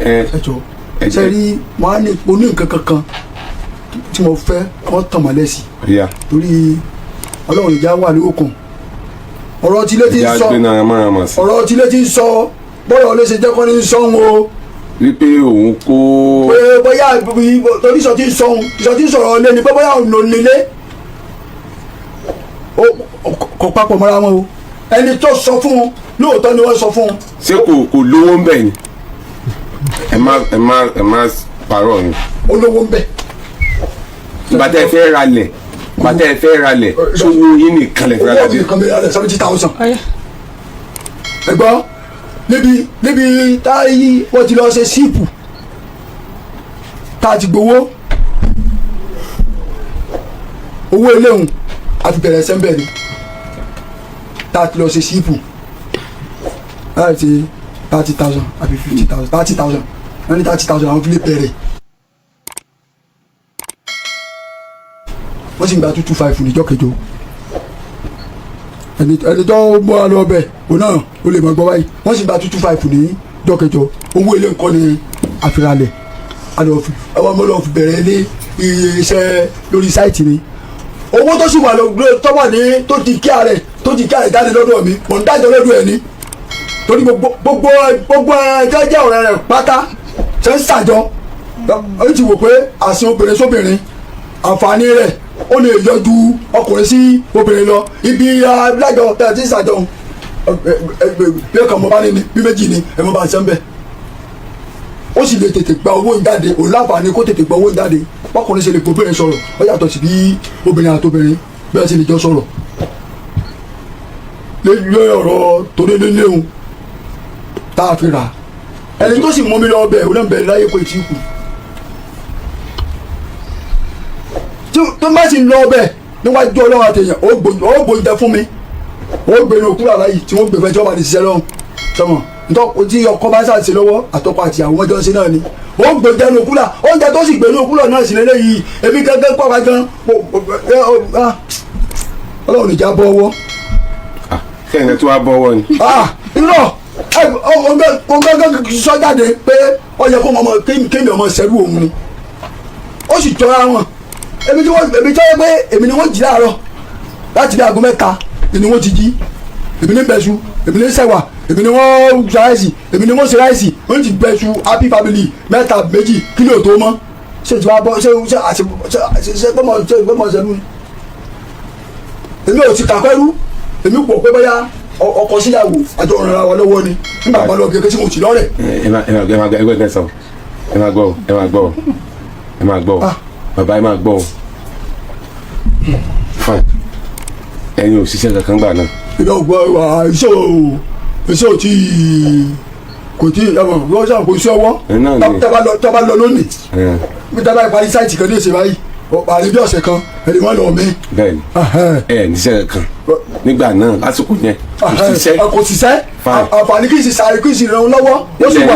ẹ ṣe rí wọn á ní oní nǹkan kankan tí mo fẹ́ kọ́ tàn mọ́ lẹ́sì torí ọlọ́run ìjà wà ní òkun ọ̀rọ̀ tí ilé ti ń sọ ọ̀rọ̀ tí ilé ti ń sọ bọ́ọ̀lù ọ̀lẹ́ ṣe jẹ́ kọ́ ní sọ́hun o. wípé òun kó. pé bóyá torí ìsọtí ń sọhun ìsọtí ń sọ̀rọ̀ ọ̀lẹ́ ni pé bóyá òun ló nílé kò papọ̀ mọ́ra wọn o ẹni tó sọ fún wọn lóòótọ́ ni wọ́n sọ fún wọn. ṣé kò lówó ń bẹ̀ ni ẹ má parọ́ ni. olówó ń bẹ̀. bàtẹ́ fẹ́ ralẹ̀ sówó yín nìkan lẹ̀ fẹ́ ralẹ̀. owó nìkan bẹ̀rẹ̀ rẹ̀ 70,000. ẹ̀gbọ́n níbi táyì wọ́n ti lọ ṣe síìpù tá a ti gbowó owó eléhùn àti bẹ̀rẹ̀ sẹ́ńbẹ̀ ni tá a ti lọ ṣe síìpù láti 30,000 àbí 50,000 30,000 wọ́n ní 30,000 àwọn fi lè bẹ̀rẹ̀ wọ́n sì ń gba 225 níjọ́ kẹjọ ẹni tó mú wa lọ bẹ̀ òun náà ó lè mọ̀ gbọ́ báyìí wọ́n sì ń gba 225 níjọ́ kẹjọ owó ilé nǹkan ni àfiralẹ̀ àwọn ọmọ lọ́ọ́ fi bẹ̀rẹ̀ ní iṣẹ́ lórí sáìtì ni owó tó sì wà tó wà ní tó ti kí ààrẹ jáde lọ́dọ̀ mi mò ń dájọ́ lọ́dọ̀ ẹ̀ ní torí gbogbo ẹjọ́ jẹ́ ọ̀rẹ́ rẹ̀ pátá ṣe ń ṣàjọ ó ti wò pé àsìn obìnrin sóbìnrin àǹfààní rẹ̀ ó lè yọjú ọkùnrin sí obìnrin lọ ibi alájọ tẹ̀ tí ń ṣàjọ bí ẹ̀kan mọ́ bá ní bí méjì ni ẹ̀ mọ́ bá ń ṣe ń bẹ̀ ó sì lè tètè gba owó ìjáde òun láǹfààní kó tètè gba owó ìjáde bọ́kùnrin ṣe lè gbọ́ obìnrin sọ̀rọ̀ ó yàtọ̀ sí bí obìnrin àtobìnrin bẹ́ẹ̀ sì lè jọ sọ̀rọ̀ lé ọ̀rọ̀ torí léléhùn tá a fi rà ẹni tó sì mú mi lọ bẹ̀ òun náà bẹ̀ láyé pé tí kù tó má sì lọ bẹ̀ níwájú ọlọ́run àtẹ̀yàn ó gbòǹdẹ fún mi ó gbé ní òkúra láyìí tí wọ́n gbé fẹ́ tí wọ́n bá ti ṣiṣẹ́ lọ́hùn sọmọ ntọ́ tí ọkọ bá ṣàṣe lọ́wọ́ àtọkọ àti àwọn ọjọ́ ṣe náà ni ó gbé jẹnu òkúra oúnjẹ tó sì gbé ní òkúra náà sì lélẹ́ yìí ebi gángan pàpà gan ọlọ́run ìjà bọ́ ọwọ́. kẹ́hìn tó wá bọ́ ọwọ́ ni. irọ́ ọgbẹ́ sọ jáde pé ó yẹ kó kéèmì ọmọ ṣẹ́rú òun ni ó sì jọra wọn èmi tí wọ́n pé èmi ni wọ́n jí láàárọ̀ láti bí aago mẹ́ta ni wọ́n ti jí èmi ní bẹ̀ṣu èmi ní sẹ̀wà èmi ni wọ́n ṣe ráìsì èmi ni wọ́n ṣe ráìsì wọ́n ti bẹ̀ṣu happy family mẹ́ta méjì kílò tó mọ́ ṣé tí wàá bọ́ ṣe gbọ́mọ̀ ṣẹ́nu ni èmi ò ti kàkẹ́rú èmi pọ̀ pé bóyá ọkọ síyàwó àjọ ọ̀rọ̀ wa lọ́wọ́ ni nígbà máa lọ kékeré tí mo ti lọ́rẹ̀. ẹ máa gbọ́ bàbá ẹ máa gbọ́ fine ẹ̀yin ò ṣiṣẹ́ kankan gbà náà. ìdá ògbà iṣẹ́ ò tí kò tí wọ́n ṣàn kò sí ọwọ́ tábà lọ lónìí bí tábà ìparí sáìtì kan ní èsè báyìí parí bí ọ̀sẹ̀ kan ẹni wọ́n lọ mí. bẹ́ẹ̀ni ẹ níṣẹ́ kankan nígbà náà lásìkò yẹn kò ṣiṣẹ́ àǹfààní kì í ṣe sáré kì í ṣe ìrànlọ́wọ́ ó sì wà.